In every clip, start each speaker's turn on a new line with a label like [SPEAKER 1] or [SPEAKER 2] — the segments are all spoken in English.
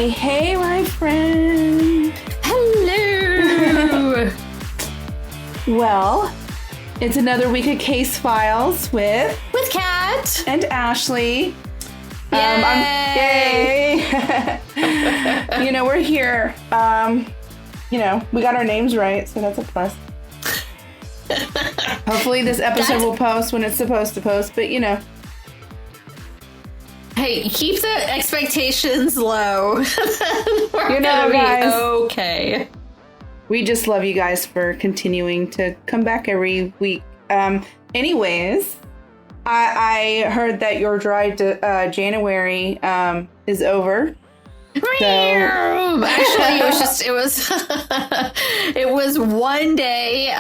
[SPEAKER 1] Hey, my friend.
[SPEAKER 2] Hello.
[SPEAKER 1] Well, it's another week of Case Files with
[SPEAKER 2] Kat
[SPEAKER 1] and Ashley.
[SPEAKER 2] Yay!
[SPEAKER 1] Yay. We're here. We got our names right, so that's a plus. Hopefully this episode will post when it's supposed to post, but
[SPEAKER 2] Hey, keep the expectations low. We're
[SPEAKER 1] guys.
[SPEAKER 2] Okay.
[SPEAKER 1] We just love you guys for continuing to come back every week. Anyways, I heard that your dry January is over. So.
[SPEAKER 2] Actually, it was one day.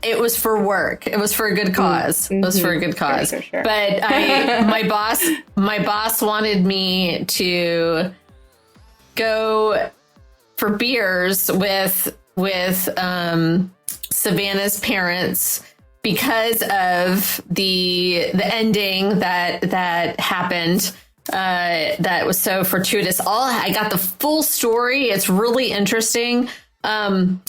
[SPEAKER 2] It was for work. It was for a good cause. Mm-hmm. It was for a good cause. Sure. But my boss wanted me to go for beers with Savannah's parents because of the ending that happened. That was so fortuitous. I got the full story. It's really interesting. I'm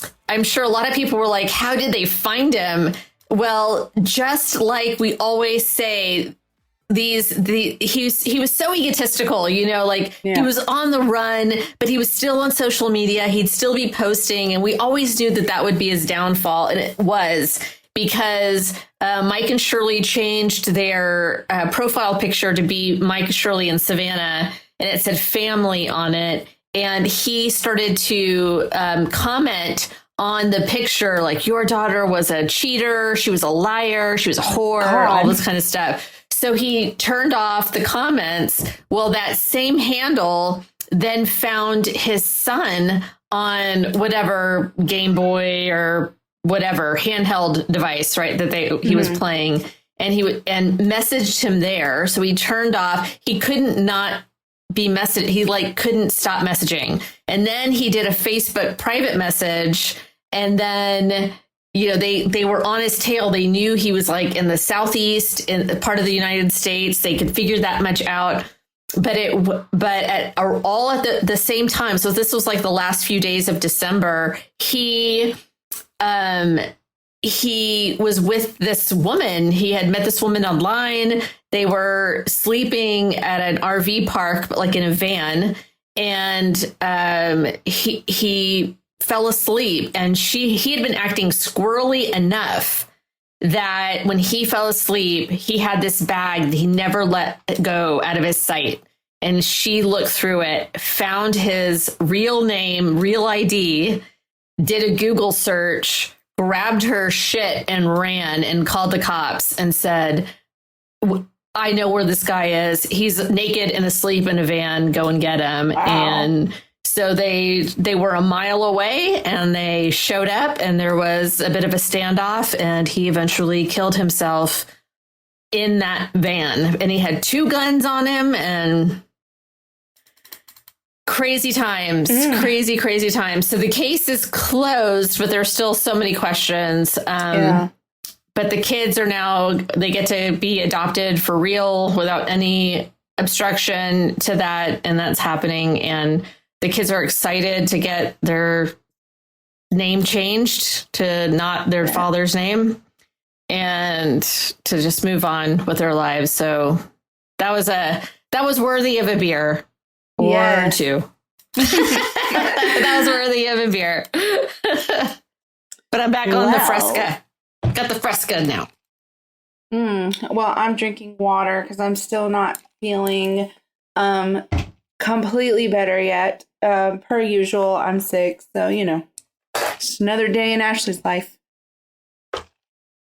[SPEAKER 2] sure a lot of people were like, how did they find him? Well, just like we always say, he was so egotistical, He was on the run, but he was still on social media. He'd still be posting. And we always knew that would be his downfall. And it was. Because Mike and Shirley changed their profile picture to be Mike, Shirley, and Savannah, and it said family on it. And he started to comment on the picture, like, your daughter was a cheater, she was a liar, she was a whore, all this kind of stuff. So he turned off the comments. Well, that same handle then found his son on whatever Game Boy or whatever handheld device, right, that he was playing, and and messaged him there. So he turned off. He couldn't not be messaged. He couldn't stop messaging. And then he did a Facebook private message, and then they were on his tail. They knew he was in the southeast, in part of the United States. They could figure that much out. But at the same time. So this was the last few days of December. He was with this woman. He had met this woman online. They were sleeping at an RV park, but in a van. And he fell asleep, and he had been acting squirrely enough that when he fell asleep, he had this bag that he never let go out of his sight. And she looked through it, found his real name, real ID, did a Google search, grabbed her shit and ran and called the cops and said, I know where this guy is. He's naked and asleep in a van. Go and get him. Wow. And so they were a mile away, and they showed up, and there was a bit of a standoff, and he eventually killed himself in that van. And he had 2 guns on him, and crazy times, crazy times. So the case is closed, but there's still so many questions. But the kids they get to be adopted for real without any obstruction to that. And that's happening. And the kids are excited to get their name changed to not their father's name and to just move on with their lives. So that was worthy of a beer. Or 2. That was worthy of a beer. But I'm back on the Fresca. Got the Fresca now.
[SPEAKER 1] Well, I'm drinking water because I'm still not feeling completely better yet. Per usual, I'm sick. So, just another day in Ashley's life.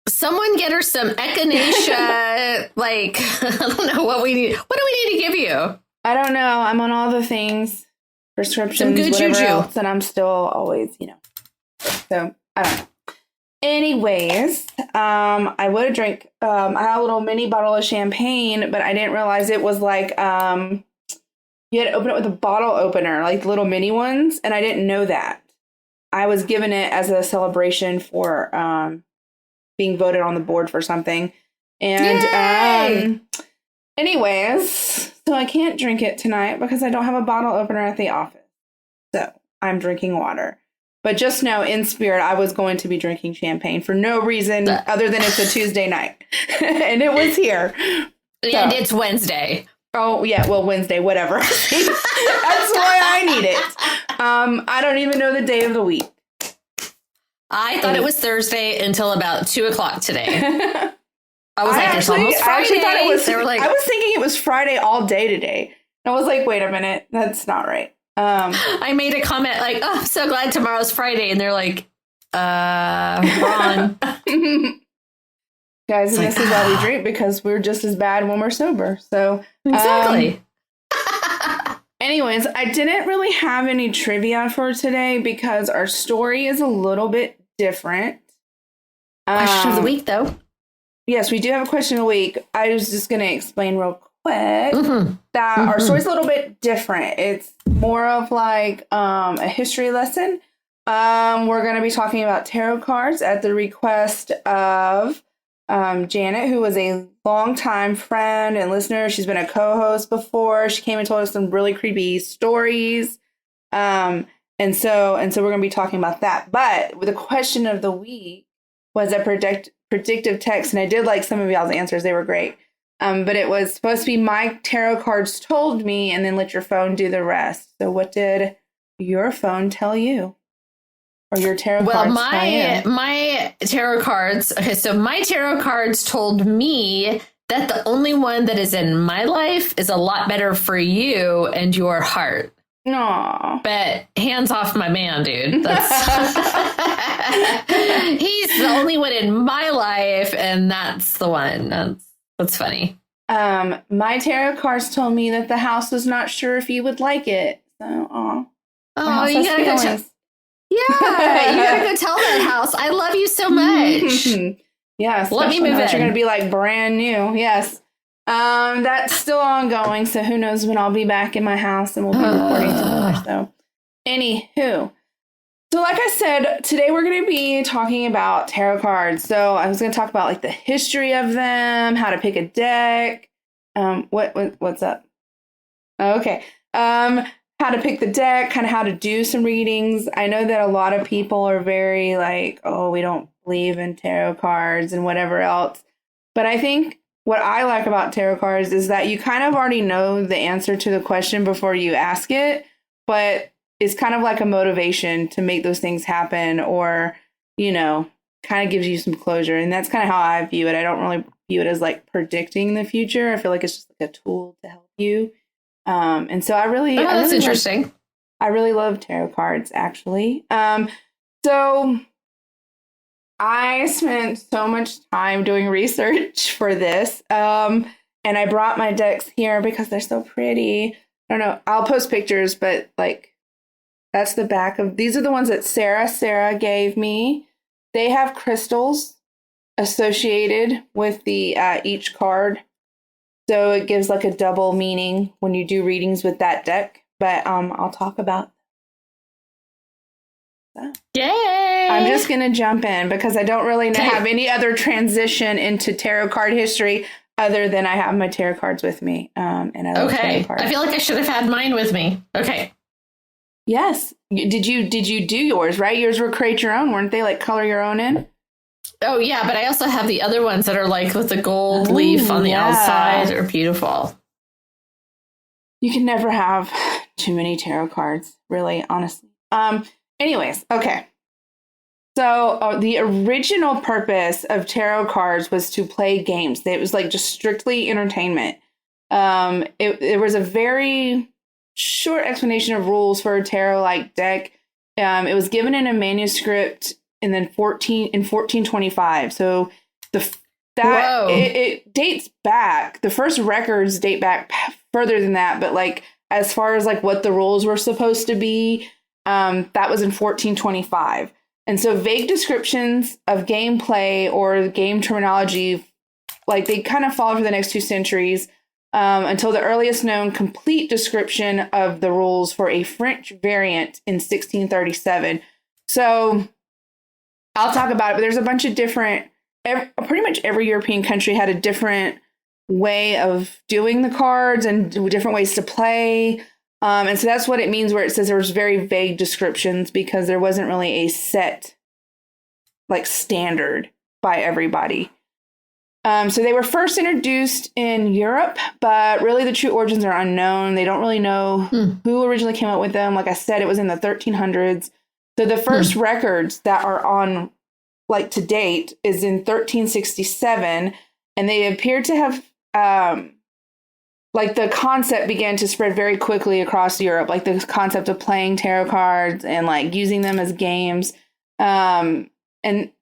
[SPEAKER 2] Someone get her some echinacea. I don't know what we need. What do we need to give you?
[SPEAKER 1] I don't know. I'm on all the things, prescriptions, some good whatever juju. Else, and I'm still always, So, I don't know. Anyways, I would have drank, I had a little mini bottle of champagne, but I didn't realize it was you had to open it with a bottle opener, the little mini ones, and I didn't know that. I was given it as a celebration for being voted on the board for something. And anyways, so I can't drink it tonight because I don't have a bottle opener at the office. So I'm drinking water. But just know, in spirit, I was going to be drinking champagne for no reason other than it's a Tuesday night. And it was here.
[SPEAKER 2] And it's Wednesday.
[SPEAKER 1] Oh, yeah. Well, Wednesday, whatever. That's why I need it. I don't even know the day of the week.
[SPEAKER 2] I thought it was Thursday until about 2:00 today. I was like, it's almost Friday.
[SPEAKER 1] I was thinking it was Friday all day today. I was like, wait a minute. That's not right.
[SPEAKER 2] I made a comment like, oh, I'm so glad tomorrow's Friday. And they're like, Ron.
[SPEAKER 1] Guys, and this is why we drink, because we're just as bad when we're sober. So
[SPEAKER 2] exactly.
[SPEAKER 1] Anyways, I didn't really have any trivia for today because our story is a little bit different.
[SPEAKER 2] Question of the week, though.
[SPEAKER 1] Yes, we do have a question of the week. I was just going to explain real quick that our story's a little bit different. It's more of like a history lesson. We're going to be talking about tarot cards at the request of Janet, who was a longtime friend and listener. She's been a co-host before. She came and told us some really creepy stories. And so we're going to be talking about that. But the question of the week was a predictive text, and I did like some of y'all's answers. They were great. But it was supposed to be my tarot cards told me, and then let your phone do the rest. So what did your phone tell you? Or your tarot cards tell you?
[SPEAKER 2] My tarot cards. Okay, so my tarot cards told me that the only one that is in my life is a lot better for you and your heart.
[SPEAKER 1] Aww.
[SPEAKER 2] But hands off my man, dude. He's the only one in my life, and that's the one. That's funny.
[SPEAKER 1] My tarot cards told me that the house was not sure if you would like it. So,
[SPEAKER 2] you gotta go. You gotta go tell that house. I love you so much.
[SPEAKER 1] Yes.
[SPEAKER 2] Let me move in.
[SPEAKER 1] You're gonna be like brand new. Yes. That's still ongoing. So who knows when I'll be back in my house and we'll be recording together. So, anywho. So like I said, today we're going to be talking about tarot cards. So I was going to talk about like the history of them, how to pick a deck. What's up? Okay. How to pick the deck, kind of how to do some readings. I know that a lot of people are very like, oh, we don't believe in tarot cards and whatever else. But I think what I like about tarot cards is that you kind of already know the answer to the question before you ask it, but it's kind of like a motivation to make those things happen, or, kind of gives you some closure. And that's kind of how I view it. I don't really view it as like predicting the future. I feel like it's just like a tool to help you. And so that's
[SPEAKER 2] interesting.
[SPEAKER 1] I really love tarot cards, actually. So I spent so much time doing research for this. And I brought my decks here because they're so pretty. I don't know. I'll post pictures, but like, that's the back of, these are the ones that Sarah gave me. They have crystals associated with the each card. So it gives like a double meaning when you do readings with that deck. But I'll talk about that.
[SPEAKER 2] Yay!
[SPEAKER 1] I'm just going to jump in because I don't really have any other transition into tarot card history other than I have my tarot cards with me. And I love tarot cards.
[SPEAKER 2] I feel like I should have had mine with me. Okay.
[SPEAKER 1] Yes. Did you do yours, right? Yours were create your own, weren't they? Like color your own in?
[SPEAKER 2] Oh, yeah. But I also have the other ones that are like with the gold leaf on the outside. They're beautiful.
[SPEAKER 1] You can never have too many tarot cards, really, honestly. Anyways, okay. So the original purpose of tarot cards was to play games. It was like just strictly entertainment. It was a very short explanation of rules for a tarot-like deck. It was given in a manuscript in 1425. So it dates back. The first records date back further than that. But like as far as like what the rules were supposed to be, that was in 1425. And so vague descriptions of gameplay or game terminology, like they kind of followed for the next 2 centuries. Until the earliest known complete description of the rules for a French variant in 1637. So I'll talk about it, but there's a bunch of different, pretty much every European country had a different way of doing the cards and different ways to play. And so that's what it means where it says there was very vague descriptions, because there wasn't really a set like standard by everybody. So they were first introduced in Europe, but really the true origins are unknown. They don't really know who originally came up with them. Like I said, it was in the 1300s. So the first records that are on like to date is in 1367, and they appear to have like the concept began to spread very quickly across Europe, like the concept of playing tarot cards and like using them as games. And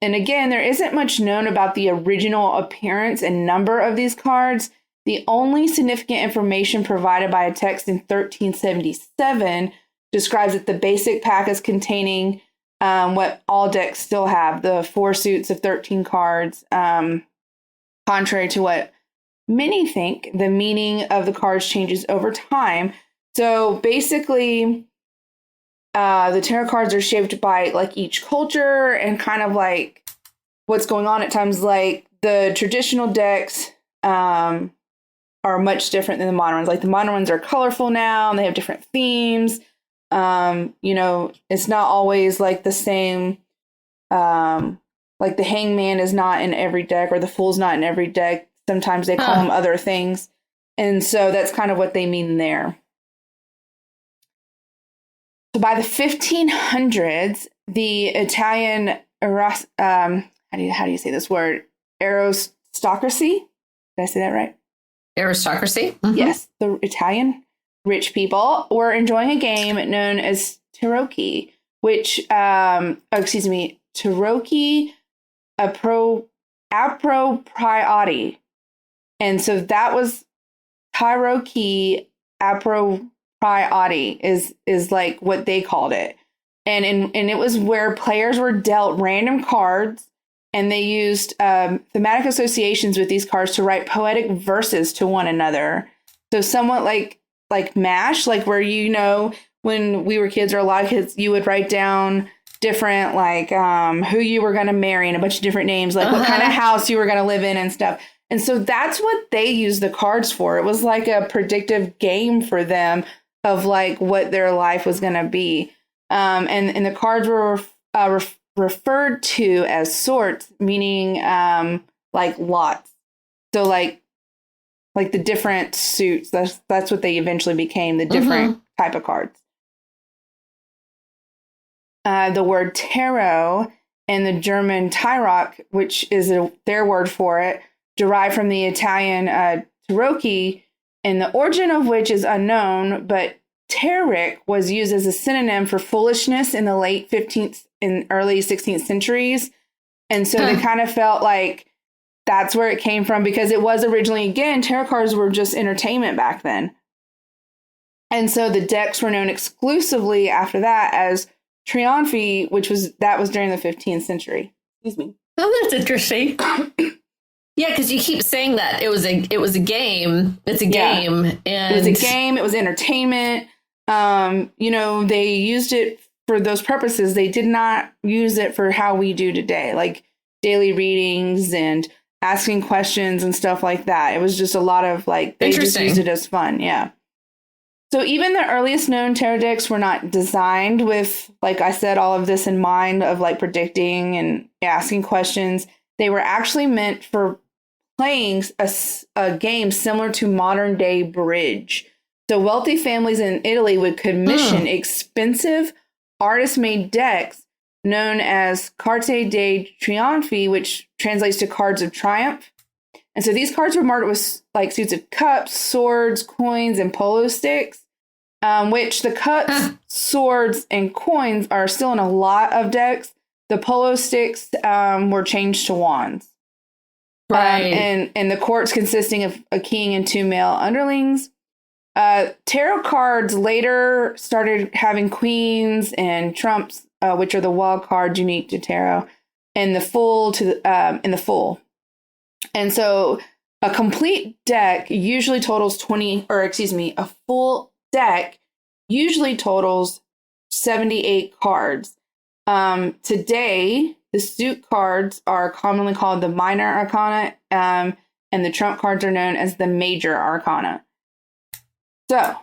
[SPEAKER 1] again, there isn't much known about the original appearance and number of these cards. The only significant information provided by a text in 1377 describes that the basic pack is containing what all decks still have, the 4 suits of 13 cards. Contrary to what many think, the meaning of the cards changes over time. So basically, the tarot cards are shaped by like each culture and kind of like what's going on at times. Like the traditional decks are much different than the modern ones. Like the modern ones are colorful now and they have different themes. You know, it's not always like the same. Like the Hangman is not in every deck, or the Fool's not in every deck. Sometimes they call them other things. And so that's kind of what they mean there. So by the 1500s, the Italian, how do you say this word? Aristocracy? Did I say that right?
[SPEAKER 2] Aristocracy? Mm-hmm.
[SPEAKER 1] Yes. The Italian rich people were enjoying a game known as tarocchi, which, tarocchi appropriati. And so that was tarocchi appropriati is like what they called it. And it was where players were dealt random cards, and they used thematic associations with these cards to write poetic verses to one another. So somewhat like MASH, like where, you know, when we were kids, or a lot of kids, you would write down different, like who you were going to marry and a bunch of different names, like what kind of house you were going to live in and stuff. And so that's what they used the cards for. It was like a predictive game for them of like what their life was going to be. And the cards were referred to as sorts, meaning like lots. So like the different suits, that's what they eventually became, the different type of cards. The word tarot and the German Tarot, which is their word for it, derived from the Italian tarocchi, and the origin of which is unknown, but Tarot was used as a synonym for foolishness in the late 15th and early 16th centuries. And so they kind of felt like that's where it came from, because it was originally, again, tarot cards were just entertainment back then. And so the decks were known exclusively after that as Trionfi, that was during the 15th century. Excuse me.
[SPEAKER 2] Oh, that's interesting. Yeah, because you keep saying that it was a game. It's a game, and
[SPEAKER 1] it was a game. It was entertainment. You know, they used it for those purposes. They did not use it for how we do today, like daily readings and asking questions and stuff like that. It was just a lot of like, they just used it as fun. Yeah. So even the earliest known tarot decks were not designed with, like I said, all of this in mind of like predicting and asking questions. They were actually meant for playing a game similar to modern day bridge. So wealthy families in Italy would commission expensive artist-made decks known as Carte dei Trionfi, which translates to cards of triumph. And so these cards were marked with like suits of cups, swords, coins, and polo sticks, which the cups, swords, and coins are still in a lot of decks. The polo sticks were changed to wands.
[SPEAKER 2] Right.
[SPEAKER 1] And the courts consisting of a king and 2 male underlings. Tarot cards later started having queens and trumps, which are the wild cards unique to tarot, and the full in the full. And so a complete deck usually totals a full deck usually totals 78 cards. Today, the suit cards are commonly called the minor arcana, and the trump cards are known as the major arcana. So,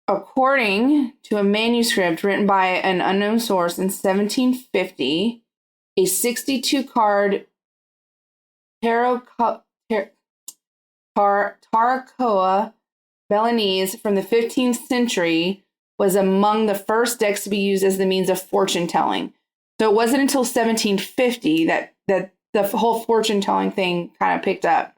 [SPEAKER 1] according to a manuscript written by an unknown source in 1750, a 62-card Tarakoa Balinese from the 15th century was among the first decks to be used as the means of fortune telling. So it wasn't until 1750 that the whole fortune telling thing kind of picked up.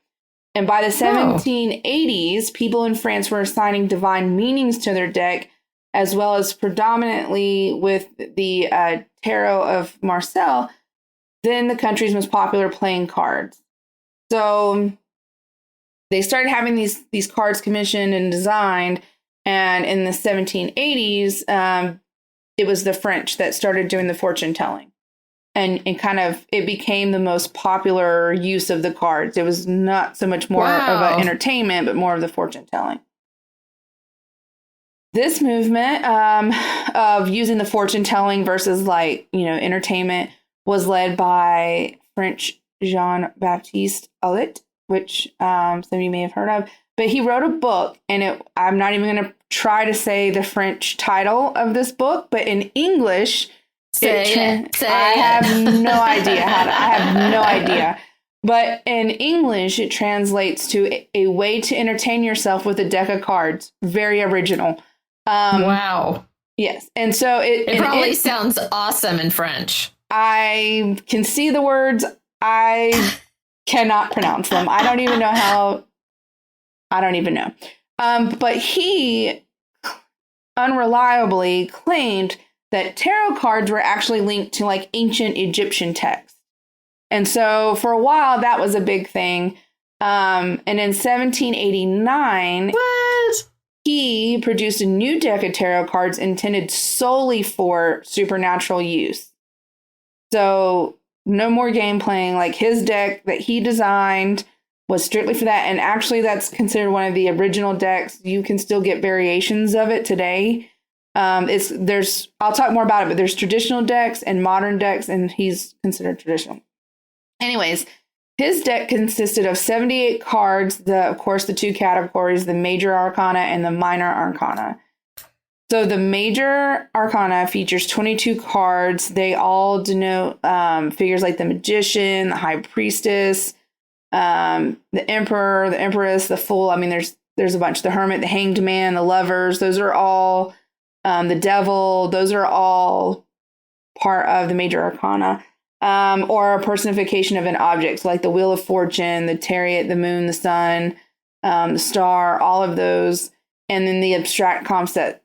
[SPEAKER 1] And by the 1780s, people in France were assigning divine meanings to their deck, as well as predominantly with the Tarot of Marseille, then the country's most popular playing cards. So they started having these cards commissioned and designed, and in the 1780s, it was the French that started doing the fortune telling. And kind of, it became the most popular use of the cards. It was not so much more of an entertainment, but more of the fortune telling. This movement of using the fortune telling versus entertainment was led by French Jean-Baptiste Allet, which some of you may have heard of. But he wrote a book, and I'm not even going to try to say the French title of this book, but in English, I have no idea. But in English, it translates to a way to entertain yourself with a deck of cards. Very original.
[SPEAKER 2] Wow.
[SPEAKER 1] Yes. And so it probably
[SPEAKER 2] sounds awesome in French.
[SPEAKER 1] I can see the words. I cannot pronounce them. I don't even know. But he unreliably claimed that tarot cards were actually linked to ancient Egyptian texts. And so for a while, that was a big thing. And in 1789, he produced a new deck of tarot cards intended solely for supernatural use. So no more game playing. His deck that he designed was strictly for that. And actually, that's considered one of the original decks. You can still get variations of it today. I'll talk more about it, but there's traditional decks and modern decks, and he's considered traditional. Anyways, his deck consisted of 78 cards, of course, the two categories, the major arcana and the minor arcana. So the major arcana features 22 cards. They all denote figures like the magician, the high priestess, the emperor, the empress, the fool. I mean, there's a bunch. The hermit, the hanged man, the lovers. Those are all the devil. Those are all part of the major arcana, or a personification of an object. So like the wheel of fortune, the chariot, the moon, the sun, the star, all of those. And then the abstract concept,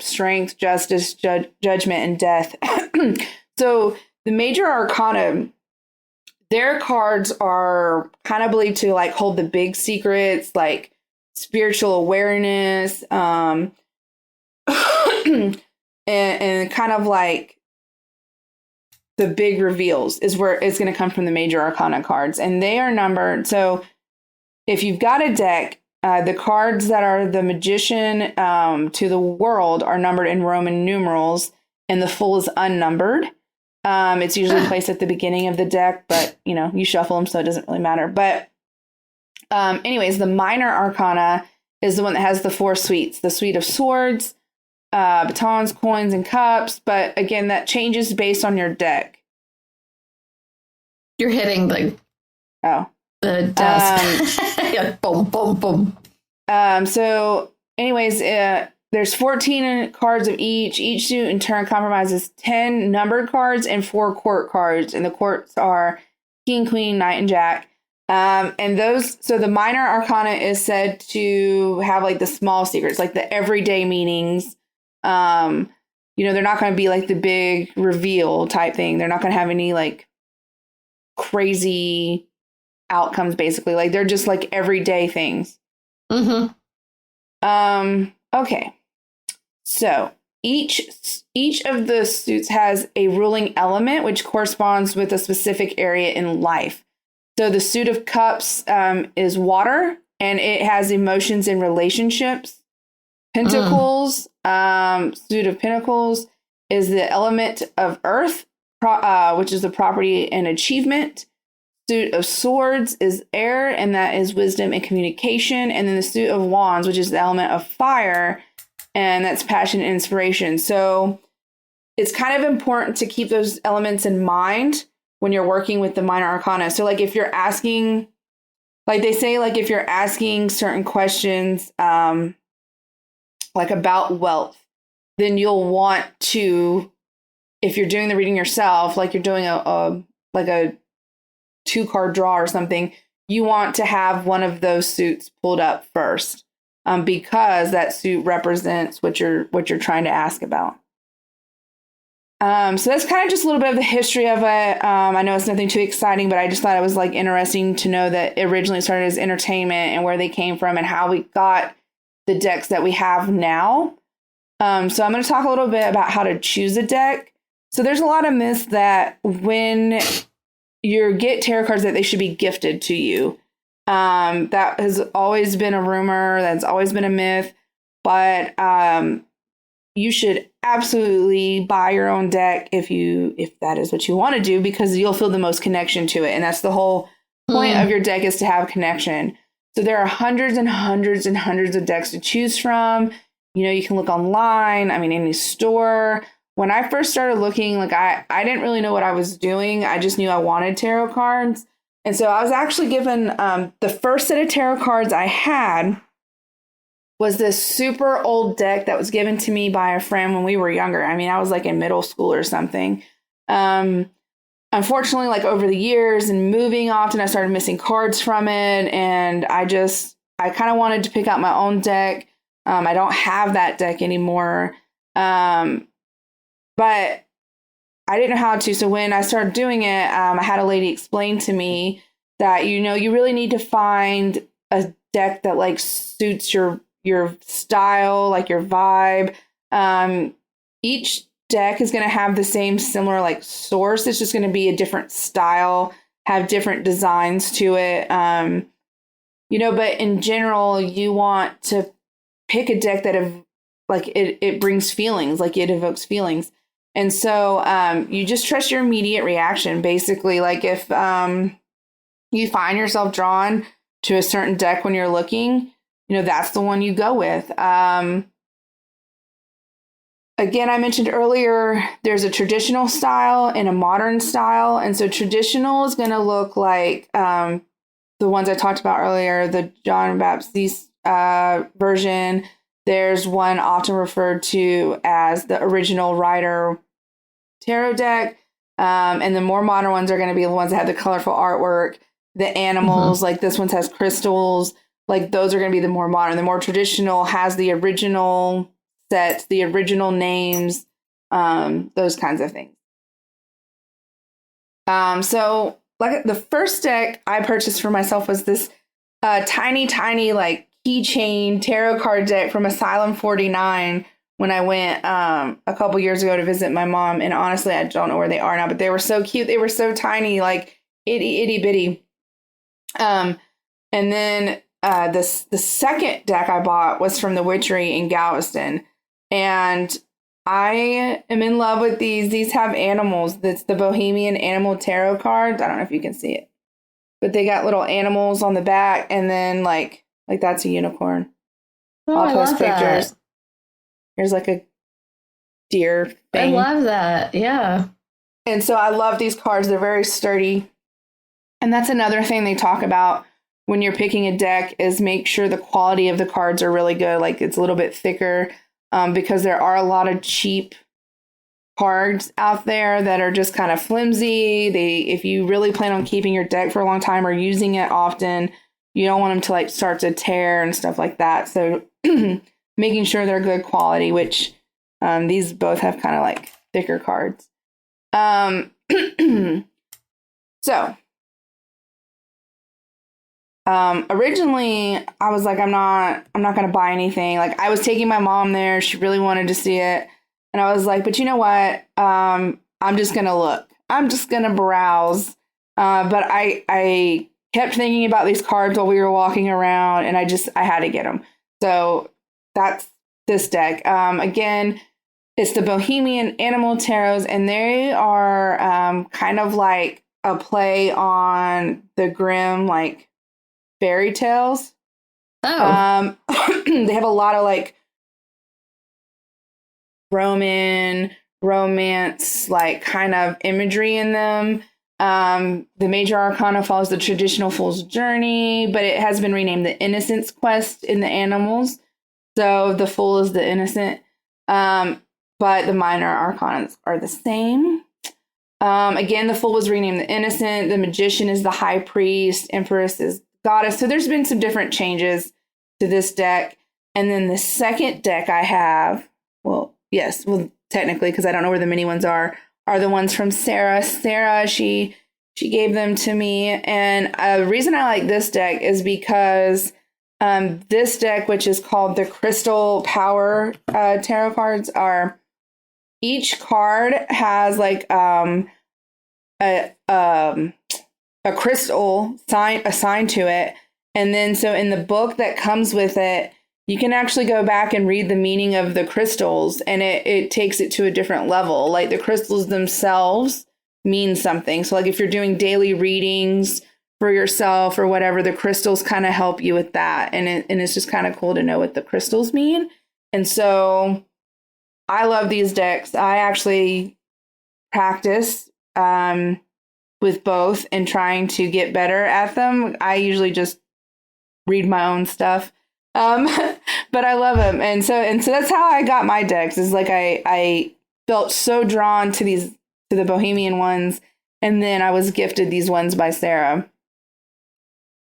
[SPEAKER 1] strength, justice, judgment, and death. So the major arcana, their cards are kind of believed to hold the big secrets, like spiritual awareness, and kind of the big reveals is where it's going to come from, the major arcana cards. And they are numbered. So if you've got a deck, the cards that are the magician to the world are numbered in Roman numerals, and the fool is unnumbered. It's usually placed at the beginning of the deck, but you shuffle them, so it doesn't really matter. But anyways, the minor arcana is the one that has the four suites: the suite of swords, batons, coins, and cups. But again, that changes based on your deck.
[SPEAKER 2] You're hitting the desk. Yeah, boom, boom, boom.
[SPEAKER 1] So anyways, there's 14 cards of each. Each suit in turn compromises 10 numbered cards and 4 court cards. And the courts are king, queen, knight, and jack. And those, so the minor arcana is said to have the small secrets, like the everyday meanings. They're not going to be the big reveal type thing. They're not going to have any crazy outcomes, basically. They're just everyday things.
[SPEAKER 2] Mm-hmm.
[SPEAKER 1] Okay. So each of the suits has a ruling element, which corresponds with a specific area in life. So the suit of cups is water, and it has emotions and relationships. Pentacles, suit of pentacles is the element of earth, which is the property and achievement. suit of swords is air, and that is wisdom and communication. And then the suit of wands, which is the element of fire, and that's passion and inspiration. So it's kind of important to keep those elements in mind when you're working with the minor arcana. So like if you're asking, like they say, like if you're asking certain questions, like about wealth, then you'll want to, if you're doing the reading yourself, like you're doing a 2-card draw or something, you want to have one of those suits pulled up first, because that suit represents what you're trying to ask about. So that's kind of just a little bit of the history of it. I know it's nothing too exciting, but I just thought it was like interesting to know that it originally started as entertainment and where they came from and how we got the decks that we have now. So I'm going to talk a little bit about how to choose a deck. So there's a lot of myths that when you get tarot cards that they should be gifted to you. That has always been a rumor. That's always been a myth. But you should absolutely buy your own deck if that is what you want to do, because you'll feel the most connection to it. And that's the whole point of your deck, is to have connection. So there are hundreds and hundreds and hundreds of decks to choose from. You know, you can look online, any store. When I first started looking, like I didn't really know what I was doing. I just knew I wanted tarot cards. And so I was actually given the first set of tarot cards I had was this super old deck that was given to me by a friend when we were younger. I was like in middle school or something. Unfortunately, like over the years and moving often, I started missing cards from it. And I kind of wanted to pick out my own deck. I don't have that deck anymore. But I didn't know how to. So when I started doing it, I had a lady explain to me that, you really need to find a deck that like suits your style, like your vibe. Each deck is going to have the same similar like source. It's just going to be a different style, have different designs to it. But in general, you want to pick a deck that it brings feelings, like it evokes feelings. And so you just trust your immediate reaction. Basically, like if you find yourself drawn to a certain deck when you're looking, that's the one you go with. Again, I mentioned earlier, there's a traditional style and a modern style. And so traditional is going to look like the ones I talked about earlier, the John Baptiste version. There's one often referred to as the original Rider tarot deck. And the more modern ones are going to be the ones that have the colorful artwork, the animals, like this one has crystals. Like those are going to be the more modern. The more traditional has the original sets, the original names, those kinds of things. So like the first deck I purchased for myself was this tiny like keychain tarot card deck from Asylum 49 when I went a couple years ago to visit my mom. And honestly, I don't know where they are now, but they were so cute. They were so tiny, like itty bitty. And then the second deck I bought was from the Witchery in Galveston. And I am in love with these. These have animals. That's the Bohemian Animal Tarot cards. I don't know if you can see it, but they got little animals on the back. And then like that's a unicorn. I'll post pictures. That. There's like a deer thing.
[SPEAKER 2] I love that. Yeah.
[SPEAKER 1] And so I love these cards. They're very sturdy. And that's another thing they talk about when you're picking a deck is make sure the quality of the cards are really good. Like it's a little bit thicker because there are a lot of cheap cards out there that are just kind of flimsy. If you really plan on keeping your deck for a long time or using it often, you don't want them to like start to tear and stuff like that. So making sure they're good quality, which these both have kind of like thicker cards. So originally I was like, I'm not going to buy anything. Like I was taking my mom there. She really wanted to see it. And I was like, but you know what? I'm just going to look. I'm just going to browse. But I kept thinking about these cards while we were walking around and I had to get them. So that's this deck. Again, it's the Bohemian Animal Tarots, and they are kind of like a play on the Grimm, like, fairy tales.
[SPEAKER 2] Oh.
[SPEAKER 1] They have a lot of, like, Roman romance, like, kind of imagery in them. The major arcana follows the traditional fool's journey, but it has been renamed the Innocence Quest in the animals. So the fool is the innocent, but the minor arcana are the same. Again, the fool was renamed the innocent. The magician is the high priest. Empress is goddess. So there's been some different changes to this deck. And then the second deck I have, technically, because I don't know where the mini ones are the ones from Sarah. Sarah, she gave them to me. And the reason I like this deck is because this deck, which is called the Crystal Power Tarot cards, each card has like a crystal assigned to it. And then so in the book that comes with it, you can actually go back and read the meaning of the crystals, and it takes it to a different level. Like the crystals themselves mean something. So like if you're doing daily readings for yourself or whatever, the crystals kind of help you with that. And it's just kind of cool to know what the crystals mean. And so I love these decks. I actually practice with both and trying to get better at them. I usually just read my own stuff. But I love them. And so that's how I got my decks, is like I felt so drawn to the Bohemian ones. And then I was gifted these ones by Sarah.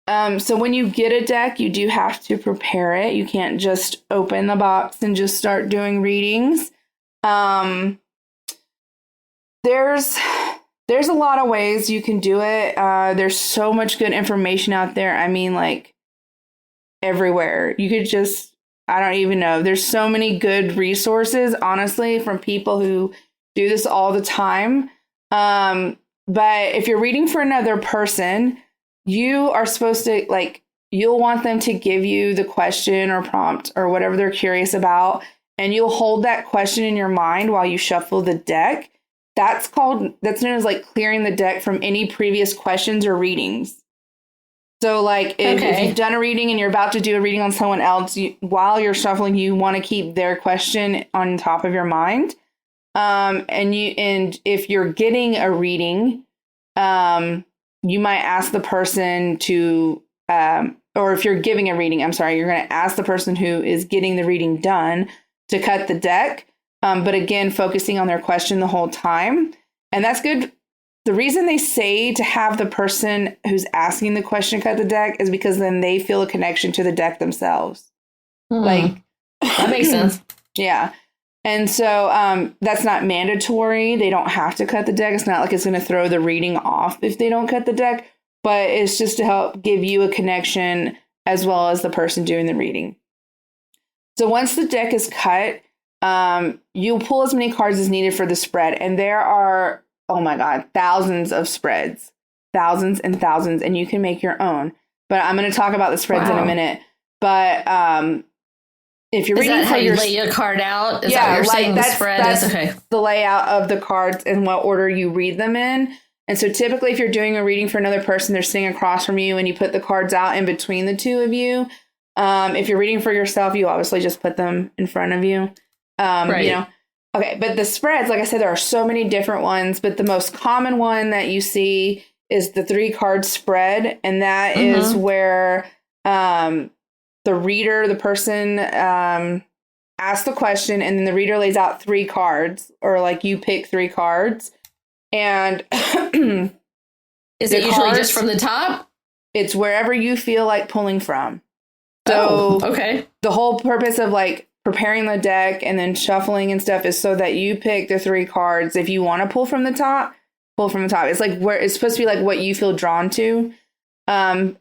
[SPEAKER 1] So when you get a deck, you do have to prepare it. You can't just open the box and just start doing readings. There's a lot of ways you can do it. There's so much good information out there. I mean, like, everywhere. You could just, I don't even know. There's so many good resources, honestly, from people who do this all the time. But if you're reading for another person, you are supposed to, like, you'll want them to give you the question or prompt or whatever they're curious about, and you'll hold that question in your mind while you shuffle the deck. That's known as like clearing the deck from any previous questions or readings. So like if you've done a reading and you're about to do a reading on someone else, while you're shuffling, you want to keep their question on top of your mind. And if you're getting a reading, you might ask the person to, or if you're giving a reading, you're going to ask the person who is getting the reading done to cut the deck. But again, focusing on their question the whole time. And that's good. The reason they say to have the person who's asking the question cut the deck is because then they feel a connection to the deck themselves. Like,
[SPEAKER 2] that makes sense.
[SPEAKER 1] Yeah. And so that's not mandatory. They don't have to cut the deck. It's not like it's going to throw the reading off if they don't cut the deck, but it's just to help give you a connection as well as the person doing the reading. So once the deck is cut, you'll pull as many cards as needed for the spread. And there are, oh my God, thousands of spreads, thousands and thousands, and you can make your own. But I'm going to talk about the spreads in a minute. But if you're reading
[SPEAKER 2] how you lay your card out, is that what you're saying the spread is? Okay.
[SPEAKER 1] The layout of the cards and what order you read them in. And so typically if you're doing a reading for another person, they're sitting across from you and you put the cards out in between the two of you. If you're reading for yourself, you obviously just put them in front of you. Right. You know. Okay, but the spreads, like I said, there are so many different ones, but the most common one that you see is the 3-card spread, and that is where the reader, the person, asks the question, and then the reader lays out 3 cards, or like you pick 3 cards, and
[SPEAKER 2] is it usually just from the top?
[SPEAKER 1] It's wherever you feel like pulling from. So the whole purpose of like preparing the deck and then shuffling and stuff is so that you pick the 3 cards. If you want to pull from the top, pull from the top. It's like where it's supposed to be like what you feel drawn to. And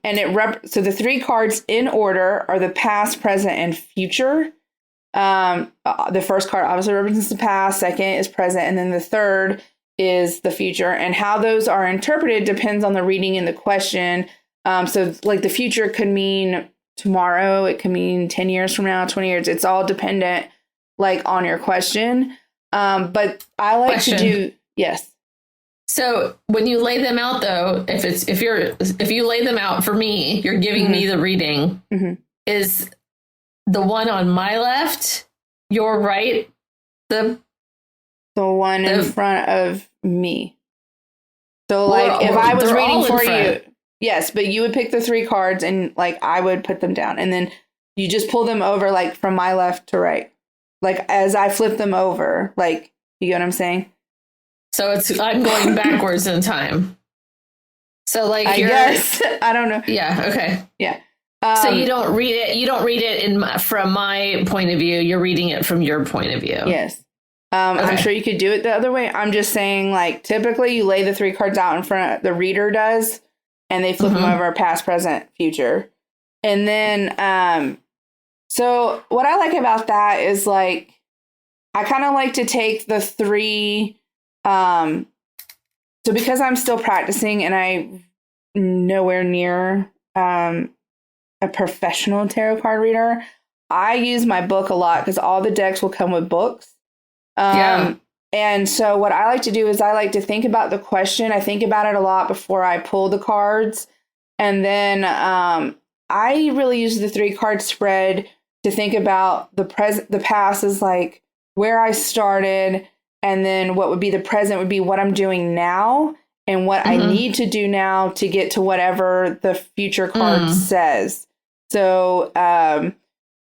[SPEAKER 1] so the 3 cards in order are the past, present, and future. The first card obviously represents the past, second is present, and then the third is the future. And how those are interpreted depends on the reading and the question. So like the future could mean tomorrow, it could mean 10 years from now, 20 years. It's all dependent like on your question. But I like to do, yes.
[SPEAKER 2] So when you lay them out, though, if you lay them out for me, you're giving me the reading. Is the one on my left, your right, the
[SPEAKER 1] one in front of me? So like if I was reading for you, yes, but you would pick the 3 cards and like I would put them down, and then you just pull them over like from my left to right, like as I flip them over, like, you get what I'm saying?
[SPEAKER 2] So I'm going backwards in time. So like
[SPEAKER 1] I guess I don't know.
[SPEAKER 2] Yeah. Okay.
[SPEAKER 1] Yeah.
[SPEAKER 2] So you don't read it. You don't read it from my point of view. You're reading it from your point of view.
[SPEAKER 1] Yes. I'm sure you could do it the other way. I'm just saying, like, typically you lay the 3 cards out in front. The reader does, and they flip them over past, present, future, and then so what I like about that is like I kind of like to take the 3. So because I'm still practicing and I'm nowhere near a professional tarot card reader, I use my book a lot because all the decks will come with books. And so what I like to do is I like to think about the question. I think about it a lot before I pull the cards. And then I really use the 3 card spread to think about the present. The past is like where I started. And then what would be the present would be what I'm doing now and what I need to do now to get to whatever the future card says. So,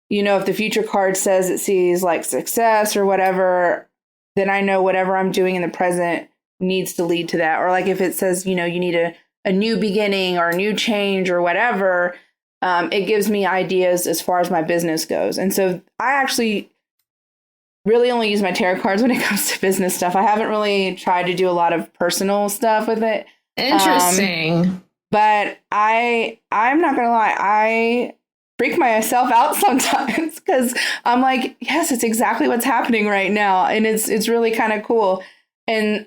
[SPEAKER 1] if the future card says it sees like success or whatever, then I know whatever I'm doing in the present needs to lead to that. Or like if it says, you need a new beginning or a new change or whatever, it gives me ideas as far as my business goes. And so I actually really only use my tarot cards when it comes to business stuff. I haven't really tried to do a lot of personal stuff with it.
[SPEAKER 2] Interesting.
[SPEAKER 1] But I'm not going to lie. I freak myself out sometimes because I'm like, yes, it's exactly what's happening right now. And it's really kind of cool. And,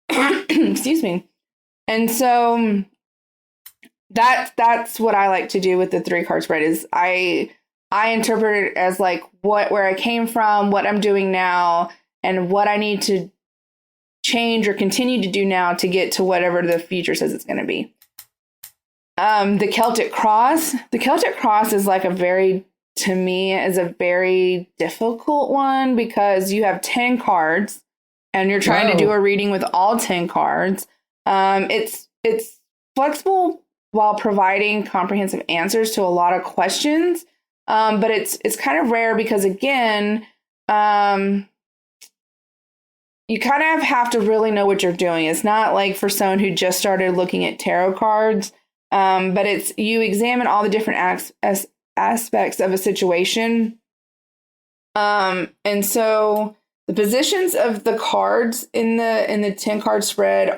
[SPEAKER 1] excuse me. And so that's what I like to do with the 3 card spread is I interpret it as like where I came from, what I'm doing now, and what I need to change or continue to do now to get to whatever the future says it's going to be. The Celtic Cross. The Celtic Cross is like to me, is a very difficult one because you have 10 cards and you're trying to do a reading with all 10 cards. It's flexible while providing comprehensive answers to a lot of questions. But it's kind of rare because, again, you kind of have to really know what you're doing. It's not like for someone who just started looking at tarot cards, but you examine all the different aspects of a situation. And so the positions of the cards in the 10 card spread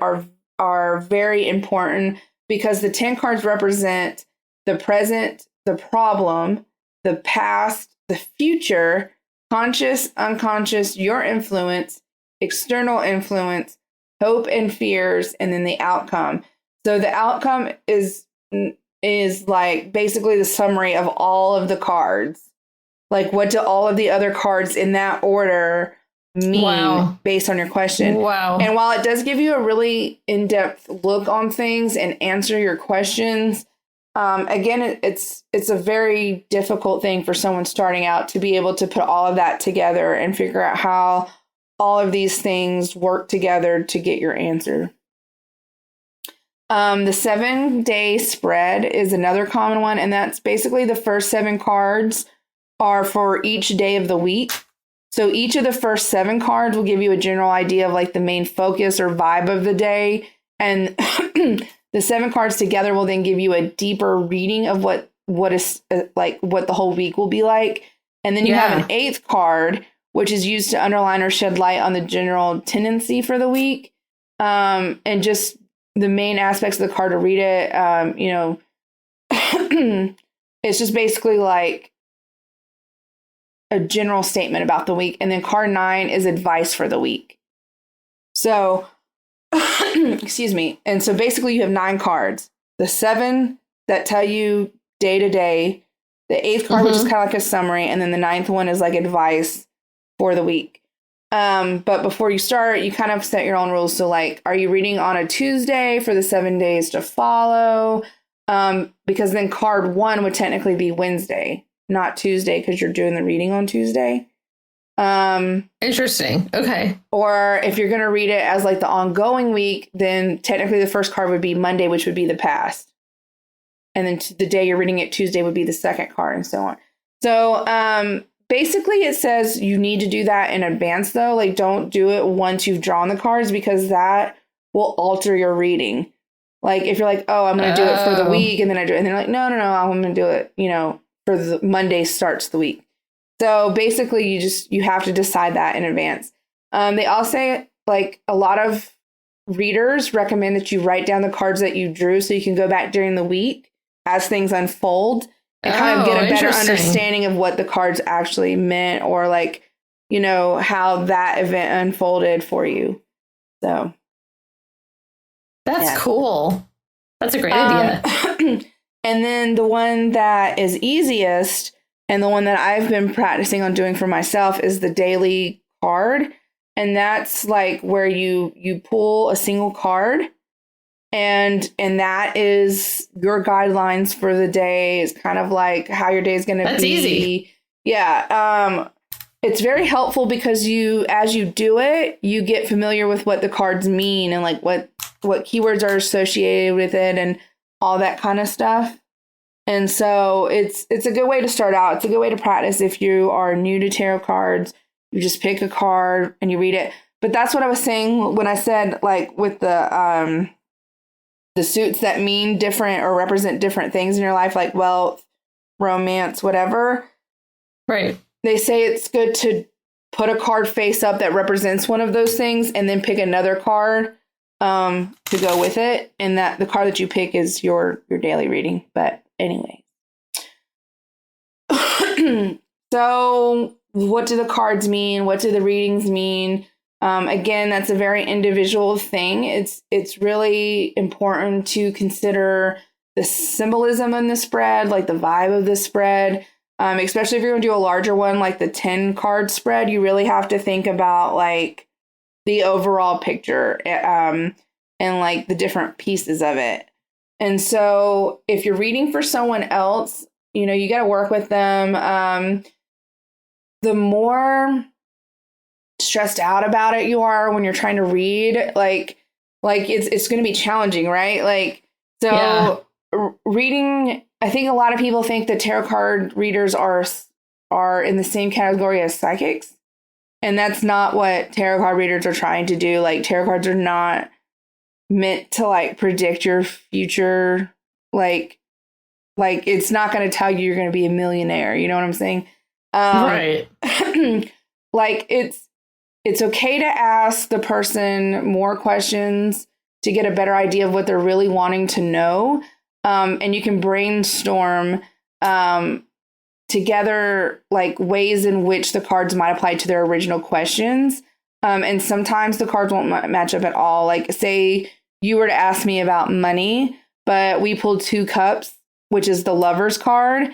[SPEAKER 1] are very important because the 10 cards represent the present, the problem, the past, the future, conscious, unconscious, your influence, external influence, hope and fears, and then the outcome. So the outcome is like basically the summary of all of the cards. Like what do all of the other cards in that order mean based on your question?
[SPEAKER 2] Wow.
[SPEAKER 1] And while it does give you a really in-depth look on things and answer your questions, again, it's a very difficult thing for someone starting out to be able to put all of that together and figure out how all of these things work together to get your answer. The 7-day spread is another common one, and that's basically the first 7 cards are for each day of the week. So each of the first 7 cards will give you a general idea of like the main focus or vibe of the day, and the 7 cards together will then give you a deeper reading of what is like what the whole week will be like. And then you have an 8th card, which is used to underline or shed light on the general tendency for the week. And just the main aspects of the card to read it. It's just basically like a general statement about the week. And then card 9 is advice for the week. So excuse me. And so basically you have 9 cards. The 7 that tell you day to day. The 8th card, which is kind of like a summary. And then the 9th one is like advice for the week. But before you start, you kind of set your own rules. So like, are you reading on a Tuesday for the 7 days to follow? Because then card 1 would technically be Wednesday, not Tuesday, because you're doing the reading on Tuesday.
[SPEAKER 2] Interesting. Okay.
[SPEAKER 1] Or if you're going to read it as like the ongoing week, then technically the first card would be Monday, which would be the past. And then the day you're reading it, Tuesday, would be the second card, and so on. So basically it says you need to do that in advance, though. Like, don't do it once you've drawn the cards, because that will alter your reading. Like, if you're like, oh, I'm going to do it for the week, and then I do it, and they're like, no, I'm going to do it, for the Monday starts the week. So basically you have to decide that in advance. They all say, like, a lot of readers recommend that you write down the cards that you drew so you can go back during the week as things unfold and kind of get a better understanding of what the cards actually meant, or like, how that event unfolded for you. So
[SPEAKER 2] that's cool. That's a great idea.
[SPEAKER 1] And then the one that is easiest, and the one that I've been practicing on doing for myself, is the daily card. And that's like where you pull a single card, and that is your guidelines for the day. It's kind of like how your day is going to be.
[SPEAKER 2] That's easy.
[SPEAKER 1] Yeah. It's very helpful because as you do it, you get familiar with what the cards mean and like what keywords are associated with it and all that kind of stuff. And so it's a good way to start out. It's a good way to practice if you are new to tarot cards. You just pick a card and you read it. But that's what I was saying when I said, like, with the suits that mean different or represent different things in your life, like wealth, romance, whatever.
[SPEAKER 2] Right.
[SPEAKER 1] They say it's good to put a card face up that represents one of those things and then pick another card to go with it. And that the card that you pick is your daily reading. But anyway. So what do the cards mean? What do the readings mean? Again, that's a very individual thing. It's really important to consider the symbolism in the spread, like the vibe of the spread. Especially if you're going to do a larger one, like the 10 card spread, you really have to think about like the overall picture and like the different pieces of it. And so if you're reading for someone else, you got to work with them. The more stressed out about it you are when you're trying to read, like it's going to be challenging, right? Like, so reading, I think a lot of people think that tarot card readers are in the same category as psychics. And that's not what tarot card readers are trying to do. Like, tarot cards are not meant to like predict your future. Like it's not going to tell you you're going to be a millionaire. You know what I'm saying?
[SPEAKER 2] Right.
[SPEAKER 1] Like it's okay to ask the person more questions to get a better idea of what they're really wanting to know. And you can brainstorm together like ways in which the cards might apply to their original questions. And sometimes the cards won't match up at all. Like, say you were to ask me about money, but we pulled 2 cups, which is the Lover's card.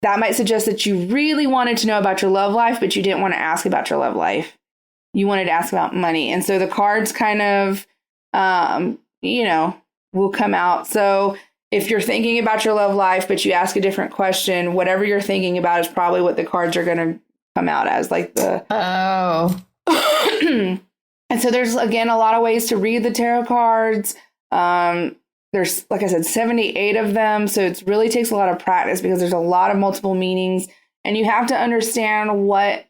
[SPEAKER 1] That might suggest that you really wanted to know about your love life, but you didn't want to ask about your love life. You wanted to ask about money. And so the cards kind of, will come out. So if you're thinking about your love life, but you ask a different question, whatever you're thinking about is probably what the cards are going to come out as, like the...
[SPEAKER 2] Oh.
[SPEAKER 1] And so there's, again, a lot of ways to read the tarot cards. There's, like I said, 78 of them. So it really takes a lot of practice because there's a lot of multiple meanings. And you have to understand what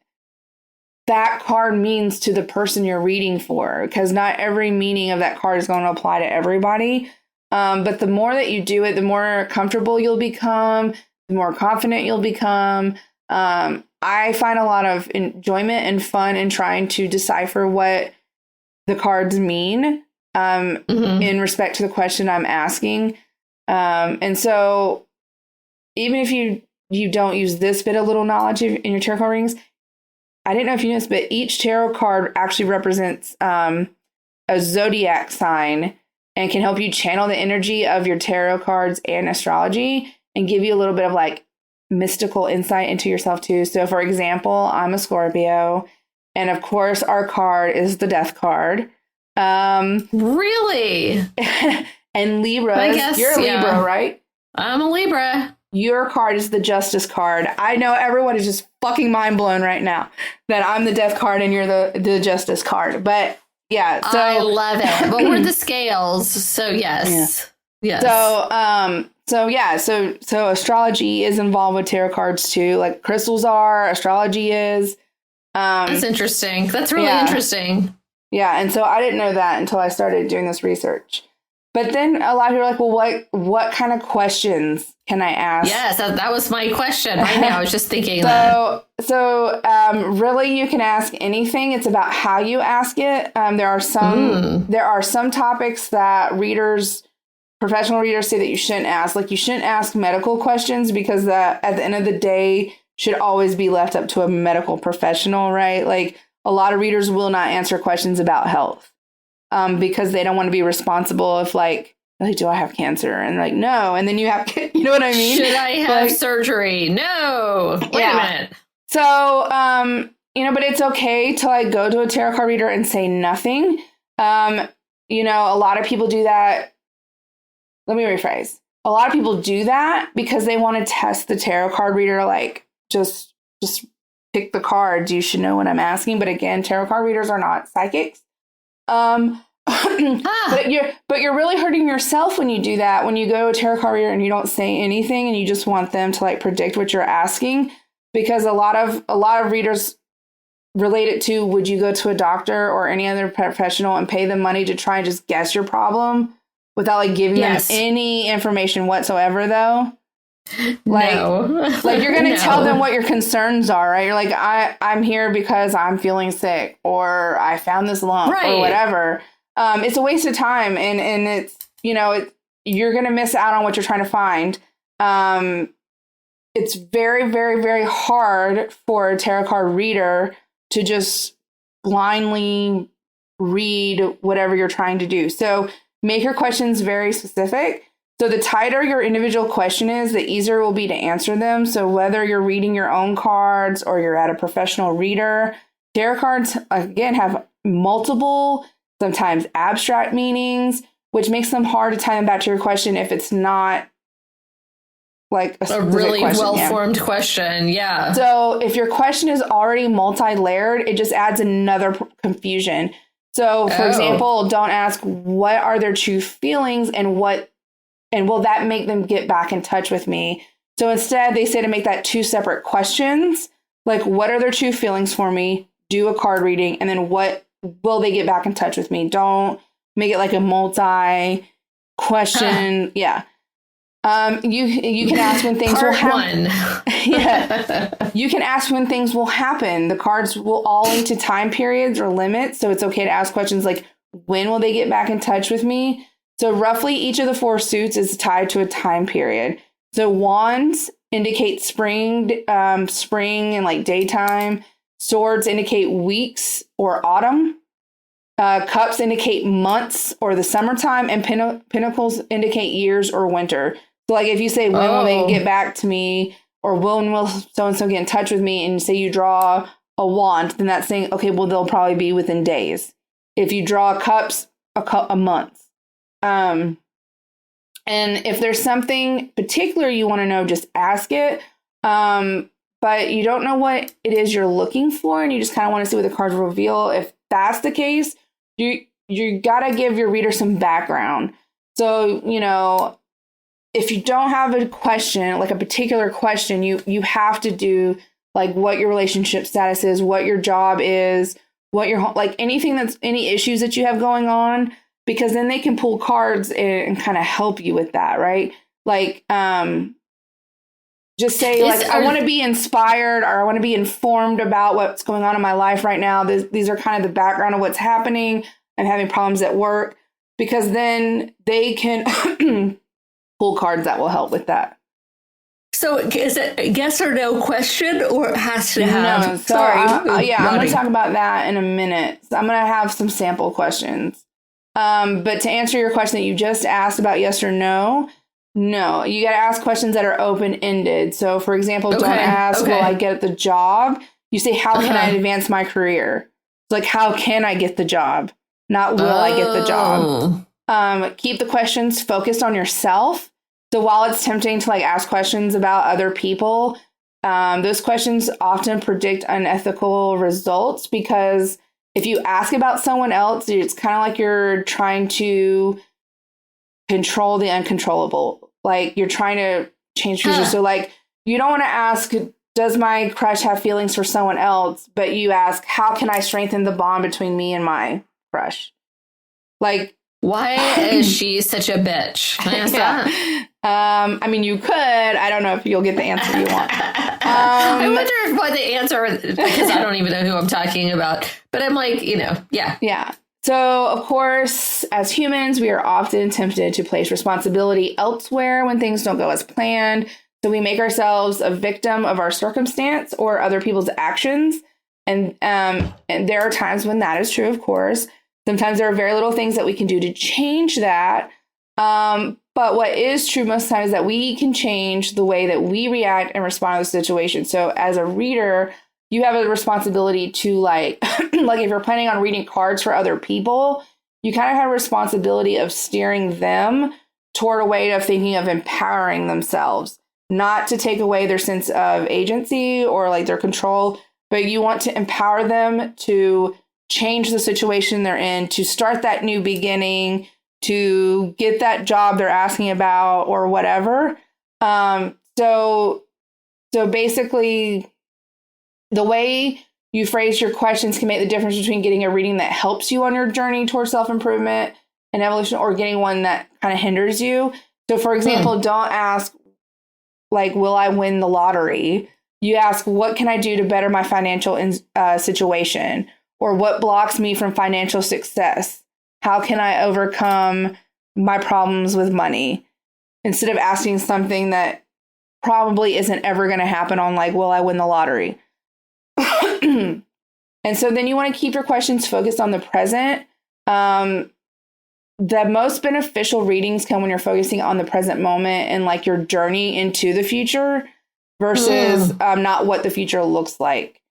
[SPEAKER 1] that card means to the person you're reading for, because not every meaning of that card is going to apply to everybody. But the more that you do it, the more comfortable you'll become, the more confident you'll become. I find a lot of enjoyment and fun in trying to decipher what the cards mean in respect to the question I'm asking. And so even if you don't use this bit of little knowledge in your tarot card readings, I didn't know if you noticed, but each tarot card actually represents a zodiac sign and can help you channel the energy of your tarot cards and astrology and give you a little bit of like mystical insight into yourself too. So for example, I'm a Scorpio, And of course, our card is the death card.
[SPEAKER 2] Really?
[SPEAKER 1] And Libras,
[SPEAKER 2] I guess,
[SPEAKER 1] you're a Libra, right?
[SPEAKER 2] I'm a Libra.
[SPEAKER 1] Your card is the Justice card. I know everyone is just fucking mind blown right now that I'm the Death card and you're the Justice card. But yeah, so
[SPEAKER 2] I love it. But we're the Scales, so yes. Yeah.
[SPEAKER 1] Yes. So astrology is involved with tarot cards too. Like crystals are, astrology is.
[SPEAKER 2] That's interesting. That's really interesting.
[SPEAKER 1] Yeah, and so I didn't know that until I started doing this research. But then a lot of people are like, well, what kind of questions can I ask?
[SPEAKER 2] Yes, that was my question right now. I was just thinking
[SPEAKER 1] So really you can ask anything. It's about how you ask it. There are some topics that professional readers say that you shouldn't ask. Like you shouldn't ask medical questions because at the end of the day should always be left up to a medical professional, right? Like a lot of readers will not answer questions about health. Because they don't want to be responsible if like, do I have cancer? And like, no. And then you have, you know what I mean?
[SPEAKER 2] Should I have surgery? No. Wait a minute.
[SPEAKER 1] So, but it's okay to like go to a tarot card reader and say nothing. A lot of people do that. Let me rephrase. A lot of people do that because they want to test the tarot card reader. Like just pick the cards. You should know what I'm asking. But again, tarot card readers are not psychics. But you're really hurting yourself when you do that. When you go to a tarot card reader and you don't say anything and you just want them to like predict what you're asking, because a lot of readers relate it to, would you go to a doctor or any other professional and pay them money to try and just guess your problem without like giving them any information whatsoever though? Like, like you're going to tell them what your concerns are, right? You're like, I'm here because I'm feeling sick or I found this lump or whatever. It's a waste of time. And it's, you're going to miss out on what you're trying to find. It's very, very, very hard for a tarot card reader to just blindly read whatever you're trying to do. So make your questions very specific. So the tighter your individual question is, the easier it will be to answer them. So whether you're reading your own cards or you're at a professional reader, tarot cards, again, have multiple, sometimes abstract meanings, which makes them hard to tie them back to your question if it's not like a
[SPEAKER 2] really well-formed question. Yeah.
[SPEAKER 1] So if your question is already multi-layered, it just adds another confusion. So for example, don't ask what are their true feelings and will that make them get back in touch with me? So instead, they say to make that two separate questions, like what are their true feelings for me? Do a card reading, and then what will they get back in touch with me? Don't make it like a multi-question. Yeah. You can ask when things will happen. Yeah. You can ask when things will happen. The cards will all link to time periods or limits. So it's okay to ask questions like, when will they get back in touch with me? So roughly each of the four suits is tied to a time period. So wands indicate spring and like daytime. Swords indicate weeks or autumn. Cups indicate months or the summertime. And pentacles indicate years or winter. So like if you say, when will they get back to me? Or when will so-and-so get in touch with me? And say you draw a wand, then that's saying, okay, well, they'll probably be within days. If you draw cups, a month. And if there's something particular you want to know, just ask it. But you don't know what it is you're looking for, and you just kind of want to see what the cards reveal. If that's the case, you got to give your reader some background. So, if you don't have a question, like a particular question, you have to do like what your relationship status is, what your job is, what your, like anything that's any issues that you have going on. Because then they can pull cards and kind of help you with that, right? Like, just say, I want to be inspired or I want to be informed about what's going on in my life right now. These are kind of the background of what's happening. I'm having problems at work. Because then they can pull cards that will help with that.
[SPEAKER 2] So is it a yes or no question, or it has to have?
[SPEAKER 1] No, sorry. I'm going to talk about that in a minute. So I'm going to have some sample questions. But to answer your question that you just asked about yes or no, you got to ask questions that are open-ended. So, for example, don't ask, will I get the job? You say, how can I advance my career? It's like, how can I get the job? Not will I get the job? Keep the questions focused on yourself. So while it's tempting to like ask questions about other people, those questions often predict unethical results, because if you ask about someone else, it's kind of like you're trying to control the uncontrollable. Like you're trying to change future. So like you don't want to ask, does my crush have feelings for someone else? But you ask, how can I strengthen the bond between me and my crush? Like,
[SPEAKER 2] why is she such a bitch? Can I ask that?
[SPEAKER 1] I mean, you could. I don't know if you'll get the answer you want.
[SPEAKER 2] I wonder what the answer is, because I don't even know who I'm talking about. But I'm like, yeah.
[SPEAKER 1] Yeah. So, of course, as humans, we are often tempted to place responsibility elsewhere when things don't go as planned. So we make ourselves a victim of our circumstance or other people's actions. And there are times when that is true, of course. Sometimes there are very little things that we can do to change that. But what is true most of the time is that we can change the way that we react and respond to the situation. So as a reader, you have a responsibility to like if you're planning on reading cards for other people, you kind of have a responsibility of steering them toward a way of thinking of empowering themselves, not to take away their sense of agency or like their control, but you want to empower them to change the situation they're in, to start that new beginning, to get that job they're asking about or whatever. So basically, the way you phrase your questions can make the difference between getting a reading that helps you on your journey towards self-improvement and evolution, or getting one that kind of hinders you. So, for example, don't ask, like, will I win the lottery? You ask, what can I do to better my financial situation? Or what blocks me from financial success? How can I overcome my problems with money? Instead of asking something that probably isn't ever going to happen on like, will I win the lottery? And so then you want to keep your questions focused on the present. The most beneficial readings come when you're focusing on the present moment and like your journey into the future versus not what the future looks like.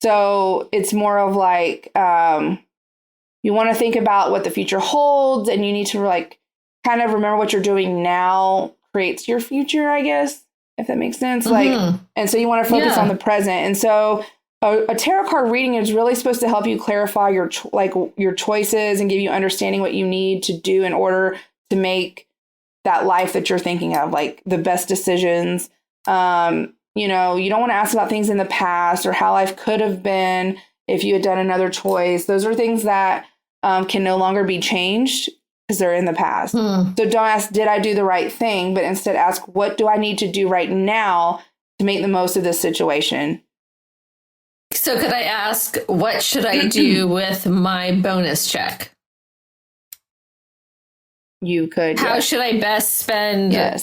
[SPEAKER 1] So it's more of like, you want to think about what the future holds, and you need to like kind of remember what you're doing now creates your future, I guess, if that makes sense. Like, and so you want to focus on the present. And so a tarot card reading is really supposed to help you clarify your choices and give you understanding what you need to do in order to make that life that you're thinking of, like the best decisions. You don't want to ask about things in the past or how life could have been if you had done another choice. Those are things that can no longer be changed because they're in the past. So don't ask, did I do the right thing? But instead ask, what do I need to do right now to make the most of this situation?
[SPEAKER 2] So could I ask, what should I do with my bonus check?
[SPEAKER 1] You could.
[SPEAKER 2] How should I best spend a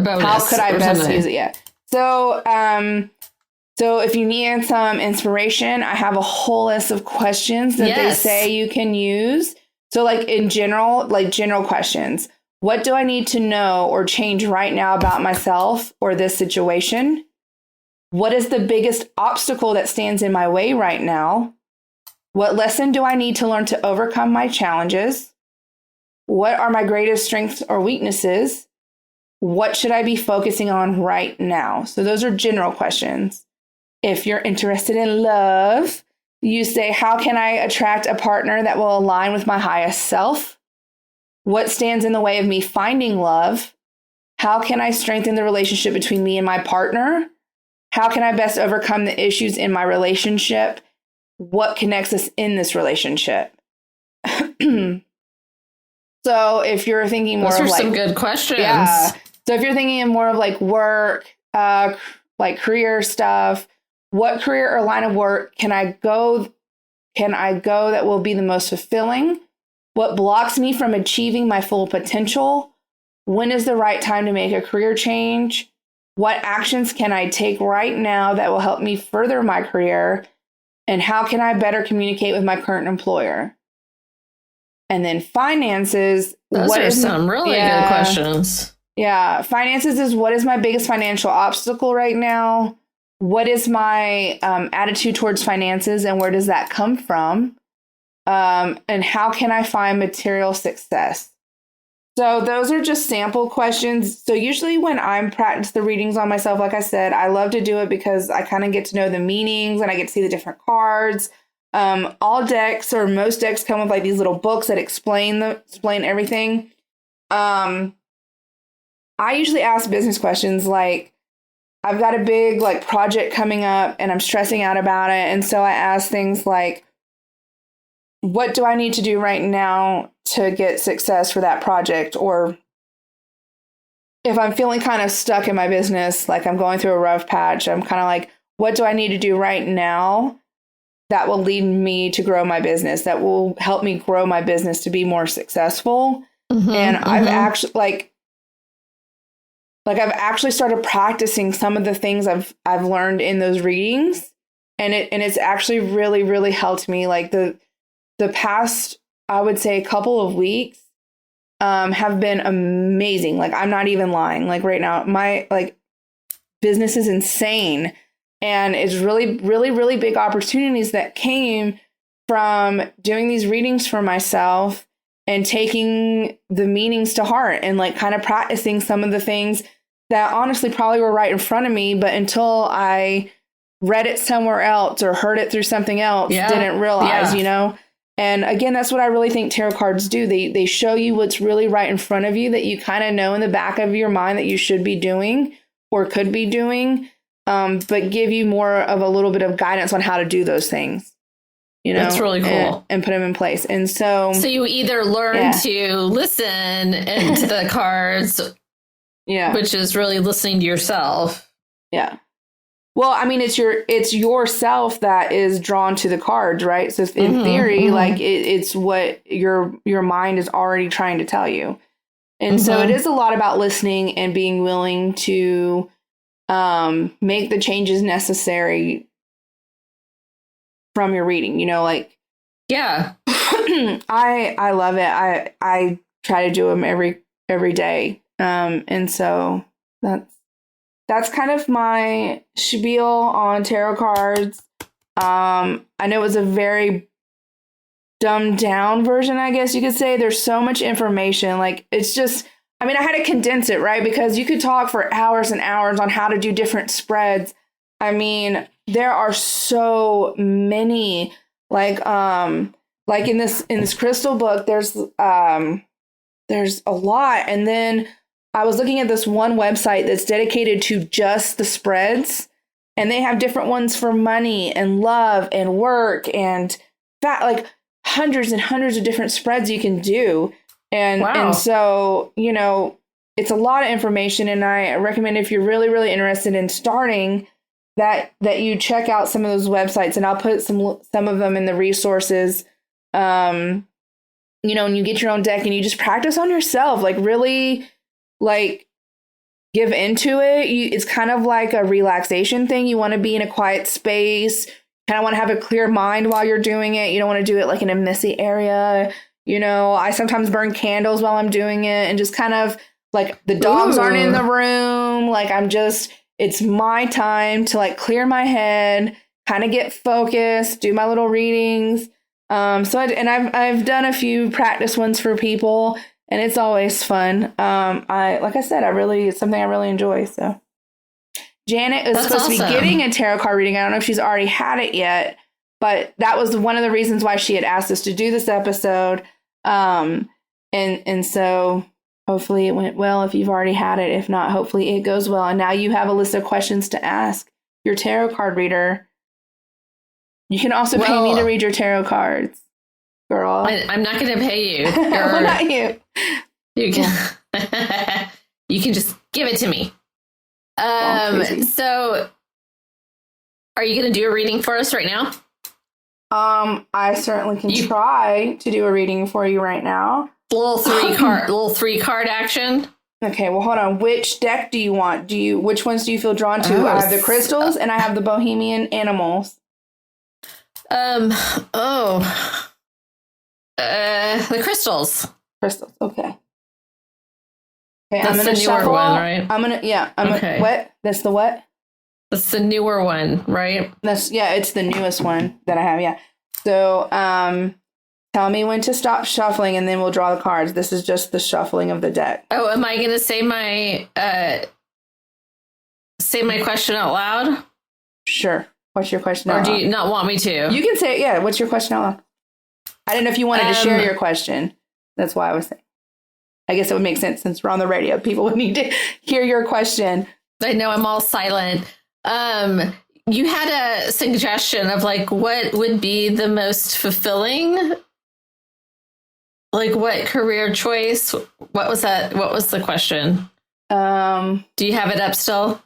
[SPEAKER 2] bonus?
[SPEAKER 1] How could I best use it? Yeah. So, so if you need some inspiration, I have a whole list of questions that they say you can use. So like in general, like general questions. What do I need to know or change right now about myself or this situation? What is the biggest obstacle that stands in my way right now? What lesson do I need to learn to overcome my challenges? What are my greatest strengths or weaknesses? What should I be focusing on right now? So those are general questions. If you're interested in love, you say, how can I attract a partner that will align with my highest self? What stands in the way of me finding love? How can I strengthen the relationship between me and my partner? How can I best overcome the issues in my relationship? What connects us in this relationship? So if you're thinking more
[SPEAKER 2] those
[SPEAKER 1] of
[SPEAKER 2] are
[SPEAKER 1] like
[SPEAKER 2] some good questions.
[SPEAKER 1] Yeah. So if you're thinking more of like work, like career stuff, what career or line of work can I go that will be the most fulfilling? What blocks me from achieving my full potential? When is the right time to make a career change? What actions can I take right now that will help me further my career? And how can I better communicate with my current employer? And then finances.
[SPEAKER 2] Those are some really good questions.
[SPEAKER 1] Yeah. Finances is, what is my biggest financial obstacle right now? what is my attitude towards finances and where does that come from? And how can I find material success? So those are just sample questions. So usually when I'm practice the readings on myself, like I said, I love to do it because I kind of get to know the meanings and I get to see the different cards. All decks or most decks come with like these little books that explain everything. I usually ask business questions like, I've got a big like project coming up and I'm stressing out about it. And so I ask things like, what do I need to do right now to get success for that project? Or if I'm feeling kind of stuck in my business, like I'm going through a rough patch, I'm kind of like, what do I need to do right now that will lead me to grow my business, that will help me grow my business to be more successful? And I've actually I've actually started practicing some of the things I've learned in those readings, and it's actually really, really helped me. Like the past, I would say, couple of weeks have been amazing. Like I'm not even lying. Like right now, my like business is insane, and it's really, really, really big opportunities that came from doing these readings for myself and taking the meanings to heart and like kind of practicing some of the things that honestly probably were right in front of me, but until I read it somewhere else or heard it through something else, didn't realize, you know? And again, that's what I really think tarot cards do. They show you what's really right in front of you that you kind of know in the back of your mind that you should be doing or could be doing, but give you more of a little bit of guidance on how to do those things. You know,
[SPEAKER 2] that's really cool.
[SPEAKER 1] And put them in place. And so
[SPEAKER 2] you either learn to listen to the cards, which is really listening to yourself. Yeah.
[SPEAKER 1] Well, I mean, it's yourself that is drawn to the cards, right? So in theory, like it's what your mind is already trying to tell you. And so it is a lot about listening and being willing to make the changes necessary from your reading, you know, like, I love it. I try to do them every day. And so that's kind of my spiel on tarot cards. I know it was a very dumbed down version, I guess you could say. There's so much information. Like, it's just, I mean, I had to condense it, right? Because you could talk for hours and hours on how to do different spreads. I mean, there are so many, like in this crystal book, there's a lot. And then I was looking at this one website that's dedicated to just the spreads, and they have different ones for money and love and work and that, like hundreds and hundreds of different spreads you can do. And so, you know, it's a lot of information, and I recommend if you're really, really interested in starting that you check out some of those websites, and I'll put some of them in the resources. You know, and you get your own deck and you just practice on yourself, like really like give into it. It's kind of like a relaxation thing. You want to be in a quiet space, kind of want to have a clear mind while you're doing it. You don't want to do it like in a messy area. You know, I sometimes burn candles while I'm doing it, and just kind of like the dogs aren't in the room. Like it's my time to like clear my head, kind of get focused, do my little readings. I've done a few practice ones for people, and it's always fun. Like I said, it's something I really enjoy. So Janet is supposed to be getting a tarot card reading. I don't know if she's already had it yet, but that was one of the reasons why she had asked us to do this episode. And so hopefully it went well if you've already had it. If not, hopefully it goes well. And now you have a list of questions to ask your tarot card reader. You can also pay me to read your tarot cards, girl.
[SPEAKER 2] I'm not going to pay you.
[SPEAKER 1] Well, not you.
[SPEAKER 2] You can, you can just give it to me. So are you going to do a reading for us right now?
[SPEAKER 1] I certainly can try to do a reading for you right now.
[SPEAKER 2] Little three card action.
[SPEAKER 1] Okay, well, hold on. Which deck do you want? Which ones do you feel drawn to? I have the crystals and I have the bohemian animals.
[SPEAKER 2] The crystals.
[SPEAKER 1] Crystals. Okay.
[SPEAKER 2] That's the newer one, right?
[SPEAKER 1] What? That's the what?
[SPEAKER 2] That's the newer one, right?
[SPEAKER 1] It's the newest one that I have. Yeah. So, tell me when to stop shuffling, and then we'll draw the cards. This is just the shuffling of the deck.
[SPEAKER 2] Oh, am I going to say my question out loud?
[SPEAKER 1] Sure. What's your question?
[SPEAKER 2] Or do you not want me to?
[SPEAKER 1] You can say it. Yeah. What's your question out loud? I didn't know if you wanted to share your question. That's why I was saying. I guess it would make sense since we're on the radio. People would need to hear your question.
[SPEAKER 2] I know I'm all silent. You had a suggestion of like what would be the most fulfilling, like what career choice? What was that? What was the question? Do you have it up still?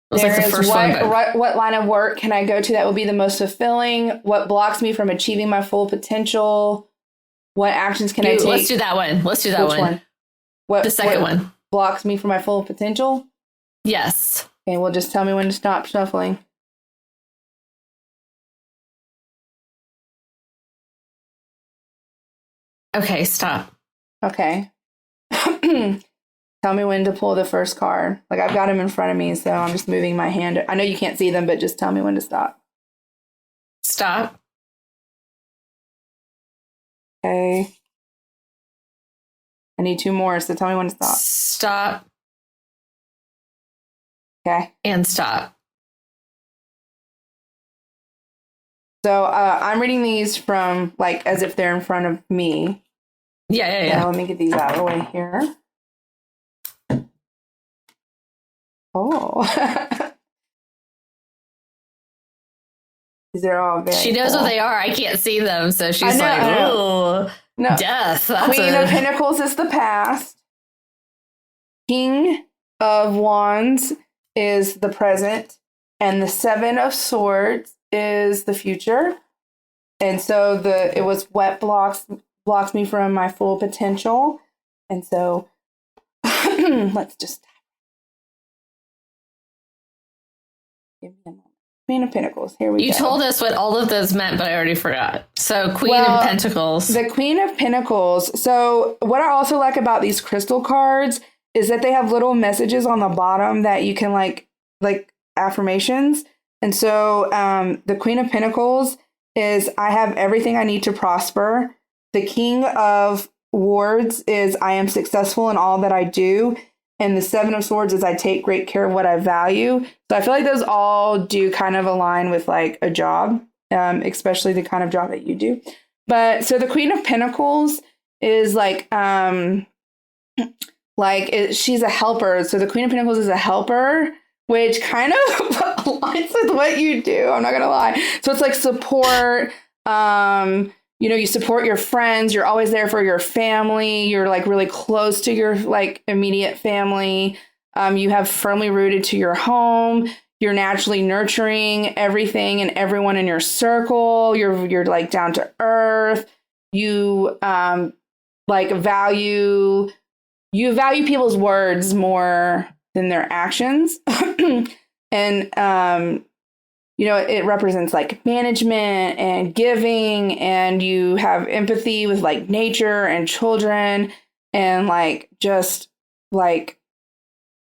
[SPEAKER 2] It was like the first one.
[SPEAKER 1] What line of work can I go to that will be the most fulfilling? What blocks me from achieving my full potential? What actions can I take?
[SPEAKER 2] Let's do that one. Let's do that one. The second one.
[SPEAKER 1] Blocks me from my full potential?
[SPEAKER 2] Yes.
[SPEAKER 1] Okay, well, just tell me when to stop shuffling.
[SPEAKER 2] Okay, stop.
[SPEAKER 1] Okay. Tell me when to pull the first card. Like, I've got them in front of me, so I'm just moving my hand. I know you can't see them, but just tell me when to stop.
[SPEAKER 2] Stop.
[SPEAKER 1] Okay. I need two more, so tell me when to stop.
[SPEAKER 2] Stop.
[SPEAKER 1] Okay.
[SPEAKER 2] And stop.
[SPEAKER 1] So I'm reading these from, like, as if they're in front of me.
[SPEAKER 2] Yeah.
[SPEAKER 1] So let me get these out of the way here. Oh. These are all very
[SPEAKER 2] She knows
[SPEAKER 1] cool.
[SPEAKER 2] what they are. I can't see them, so she's like, oh, no. Death.
[SPEAKER 1] Queen of Pentacles is the past. King of Wands is the present. And the Seven of Swords is the future. And so it was what blocks me from my full potential. And so let's just give me a moment. Queen of Pentacles. Here we go.
[SPEAKER 2] You told us what all of those meant, but I already forgot. So Queen of Pentacles.
[SPEAKER 1] The Queen of Pentacles. So what I also like about these crystal cards is that they have little messages on the bottom that you can like affirmations. And so the Queen of Pentacles is I have everything I need to prosper. The King of Swords is I am successful in all that I do. And the Seven of Swords is I take great care of what I value. So I feel like those all do kind of align with like a job, especially the kind of job that you do. But so the Queen of Pentacles is she's a helper. So the Queen of Pentacles is a helper, which kind of aligns with what you do. I'm not going to lie. So it's like support. You support your friends. You're always there for your family. You're like really close to your like immediate family. You have firmly rooted to your home. You're naturally nurturing everything and everyone in your circle. You're like down to earth. You value people's words more than their actions. And it represents like management and giving, and you have empathy with like nature and children and like just like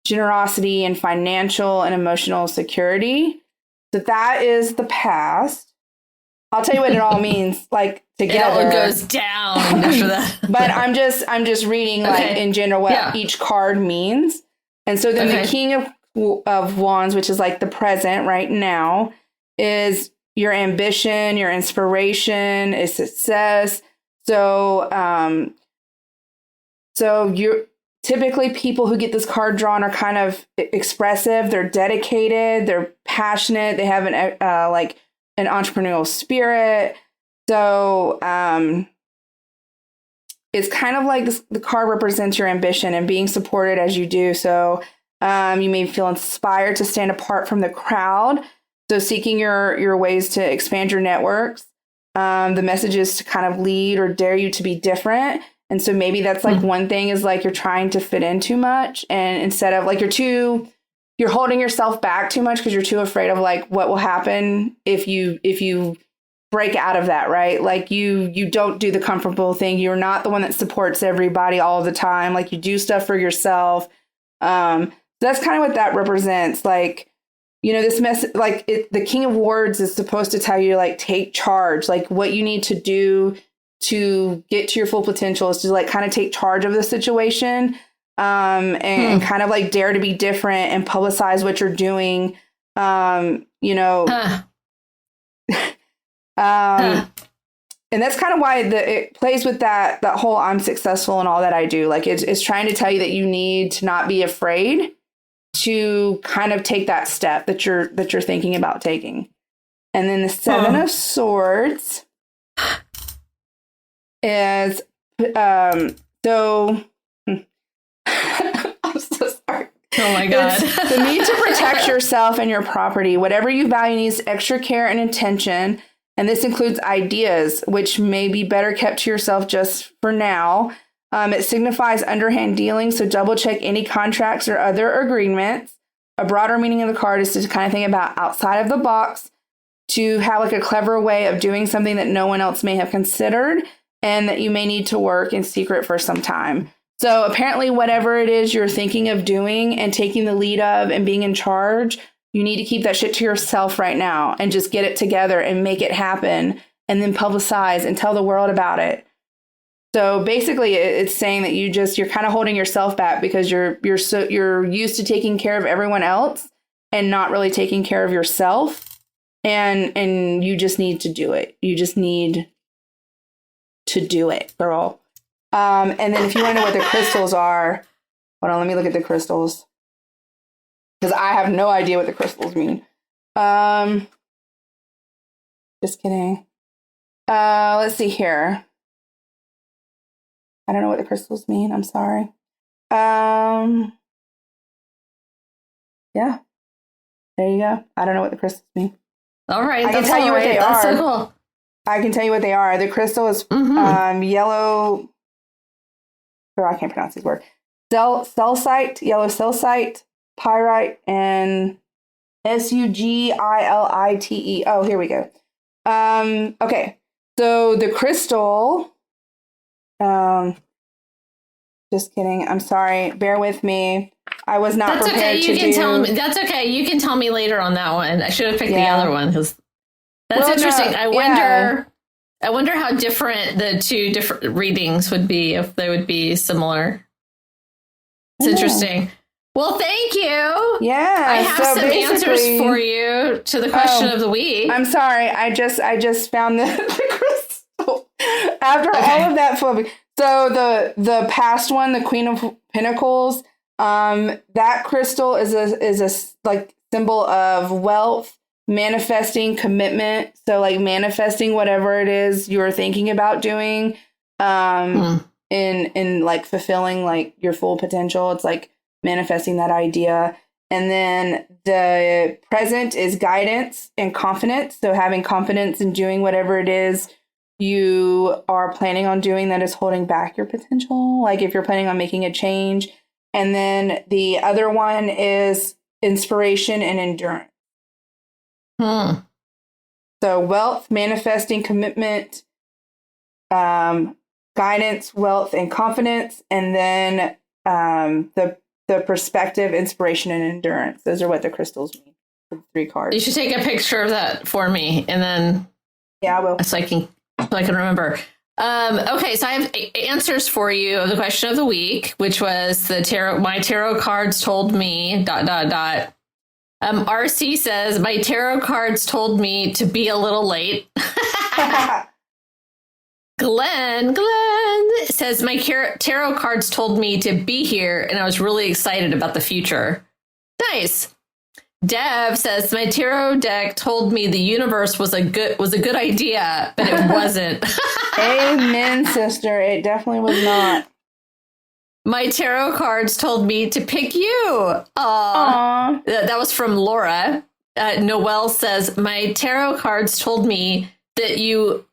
[SPEAKER 1] generosity and financial and emotional security. So that is the past. I'll tell you what it all means like together.
[SPEAKER 2] It all goes down after that.
[SPEAKER 1] But I'm just reading like in general what each card means. And so then the King of Wands, which is like the present right now, is your ambition, your inspiration, is success. So you're typically people who get this card drawn are kind of expressive. They're dedicated. They're passionate. They have an entrepreneurial spirit. So it's kind of like this, the card represents your ambition and being supported as you do. So you may feel inspired to stand apart from the crowd. So seeking your ways to expand your networks. The message is to kind of lead or dare you to be different. And so maybe that's like one thing is like you're trying to fit in too much. And instead of like you're holding yourself back too much because you're too afraid of like what will happen if you break out of that, right? Like you don't do the comfortable thing. You're not the one that supports everybody all the time. Like you do stuff for yourself. That's kind of what that represents. Like this mess, like the King of Words is supposed to tell you like take charge, like what you need to do to get to your full potential is to like kind of take charge of the situation, and kind of like dare to be different and publicize what you're doing. And that's kind of why it plays with that whole I'm successful in all that I do. Like it's trying to tell you that you need to not be afraid to kind of take that step that you're thinking about taking. And then the Seven of Swords is I'm so sorry.
[SPEAKER 2] Oh my God.
[SPEAKER 1] It's the need to protect yourself and your property. Whatever you value needs extra care and attention. And this includes ideas, which may be better kept to yourself just for now. It signifies underhand dealing, so double check any contracts or other agreements. A broader meaning of the card is to kind of think about outside of the box, to have like a clever way of doing something that no one else may have considered and that you may need to work in secret for some time. So apparently whatever it is you're thinking of doing and taking the lead of and being in charge, you need to keep that shit to yourself right now and just get it together and make it happen and then publicize and tell the world about it. So basically it's saying that you're kind of holding yourself back because you're used to taking care of everyone else and not really taking care of yourself. And you just need to do it. You just need to do it, girl. And then if you want to know what the crystals are, hold on, let me look at the crystals. Because I have no idea what the crystals mean. Just kidding. Let's see here. I don't know what the crystals mean. I'm sorry. Yeah. There you go. I don't know what the crystals mean.
[SPEAKER 2] All right.
[SPEAKER 1] I can tell you what they are.
[SPEAKER 2] So cool.
[SPEAKER 1] I can tell you what they are. The crystal is yellow. Oh, I can't pronounce these words. Cellsite, yellow cellsite, pyrite, and Suglite. Oh, here we go. Okay. So the crystal. Just kidding. I'm sorry. Bear with me. I was not
[SPEAKER 2] That's
[SPEAKER 1] prepared
[SPEAKER 2] okay.
[SPEAKER 1] to
[SPEAKER 2] You can
[SPEAKER 1] do...
[SPEAKER 2] tell me. That's okay. You can tell me later on that one. I should have picked the other one because that's interesting. I wonder how different the two different readings would be, if they would be similar. It's interesting. Well, thank you.
[SPEAKER 1] Yeah.
[SPEAKER 2] I have some answers for you to the question of the week.
[SPEAKER 1] I'm sorry. I just found the crystal after all of that flubbing. So the past one, the Queen of Pentacles, that crystal is a like symbol of wealth, manifesting, commitment. So like manifesting whatever it is you're thinking about doing, in like fulfilling like your full potential. It's like manifesting that idea. And then the present is guidance and confidence. So having confidence in doing whatever it is you are planning on doing that is holding back your potential. Like if you're planning on making a change. And then the other one is inspiration and endurance. So wealth, manifesting, commitment, guidance, wealth, and confidence. And then the perspective, inspiration, and endurance. Those are what the crystals mean. The 3 cards.
[SPEAKER 2] You should take a picture of that for me, and then
[SPEAKER 1] I will.
[SPEAKER 2] So I can remember. Okay, so I have answers for you of the question of the week, which was the tarot. My tarot cards told me ... RC says my tarot cards told me to be a little late. Glenn says my tarot cards told me to be here, and I was really excited about the future. Nice. Dev says my tarot deck told me the universe was a good idea, but it wasn't.
[SPEAKER 1] Amen, sister. It definitely was not.
[SPEAKER 2] My tarot cards told me to pick you. Aww. That was from Laura. Noelle says my tarot cards told me that you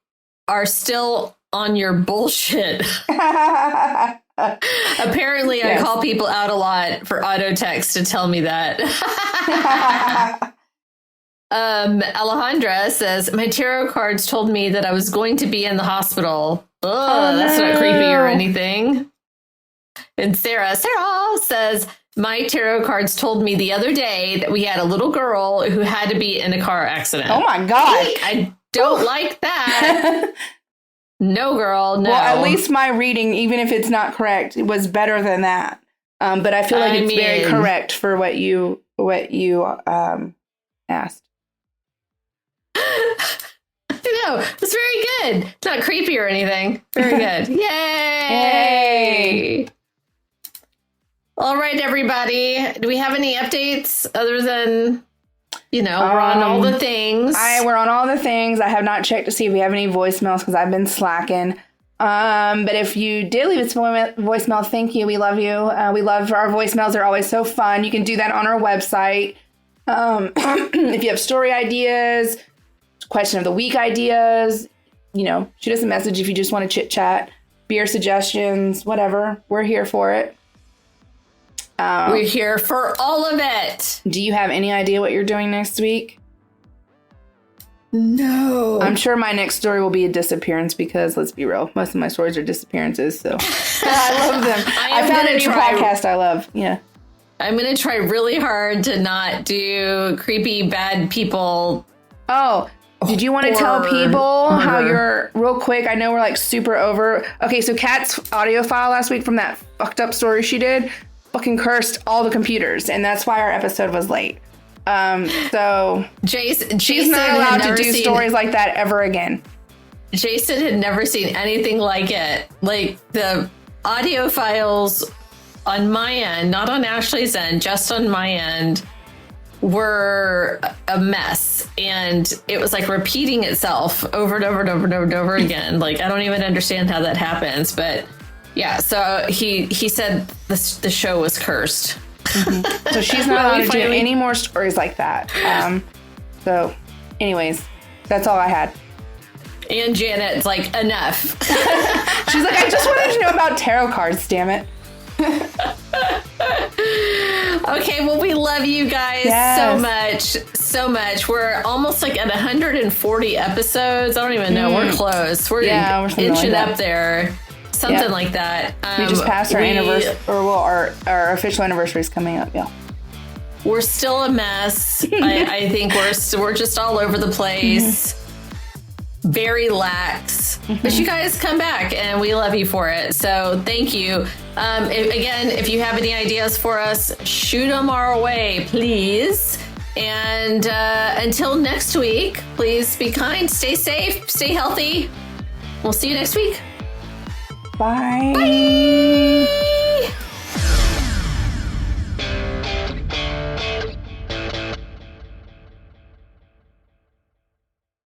[SPEAKER 2] are still on your bullshit. Apparently, yes. I call people out a lot for auto text to tell me that. Alejandra says, my tarot cards told me that I was going to be in the hospital. That's not creepy or anything. And Sarah says, my tarot cards told me the other day that we had a little girl who had to be in a car accident.
[SPEAKER 1] Oh my God.
[SPEAKER 2] I don't like that. No, girl, no.
[SPEAKER 1] Well, at least my reading, even if it's not correct, it was better than that. But I feel like it's very correct for what you asked.
[SPEAKER 2] No, it's very good. It's not creepy or anything. Very good. Yay! All right, everybody. Do we have any updates other than, we're on all the things?
[SPEAKER 1] We're on all the things. I have not checked to see if we have any voicemails because I've been slacking. But if you did leave a voicemail, thank you. We love you. We love our voicemails. They're always so fun. You can do that on our website. If you have story ideas, question of the week ideas, shoot us a message if you just want to chit chat, beer suggestions, whatever. We're here for it.
[SPEAKER 2] We're here for all of it.
[SPEAKER 1] Do you have any idea what you're doing next week?
[SPEAKER 2] No.
[SPEAKER 1] I'm sure my next story will be a disappearance because, let's be real, most of my stories are disappearances. So I love them. I found a new podcast I love. Yeah.
[SPEAKER 2] I'm going to try really hard to not do creepy, bad people.
[SPEAKER 1] Oh, did you want to tell people how you're, real quick, I know we're like super over. Okay, so Kat's audio file last week from that fucked up story she did fucking cursed all the computers, and that's why our episode was late. So
[SPEAKER 2] Jason
[SPEAKER 1] she's not allowed to do stories like that ever again.
[SPEAKER 2] Jason had never seen anything like it. Like the audio files on my end, not on Ashley's end, just on my end, were a mess, and it was like repeating itself over and over and over and over and over again. Like I don't even understand how that happens, but yeah. So he said the show was cursed.
[SPEAKER 1] Mm-hmm. So she's not allowed to do any more stories like that. So, anyways, that's all I had.
[SPEAKER 2] And Janet's like, enough.
[SPEAKER 1] She's like, I just wanted to know about tarot cards. Damn it.
[SPEAKER 2] Okay, well, we love you guys so much. We're almost like at 140 episodes. I don't even know. We're close. We're inching up there. Something like that.
[SPEAKER 1] We just passed our anniversary, our official anniversary is coming up. Yeah.
[SPEAKER 2] We're still a mess. I think we're just all over the place. Very lax. But you guys come back and we love you for it. So thank you. If you have any ideas for us, shoot them our way, please. And until next week, please be kind, stay safe, stay healthy. We'll see you next week.
[SPEAKER 1] Bye.
[SPEAKER 2] Bye.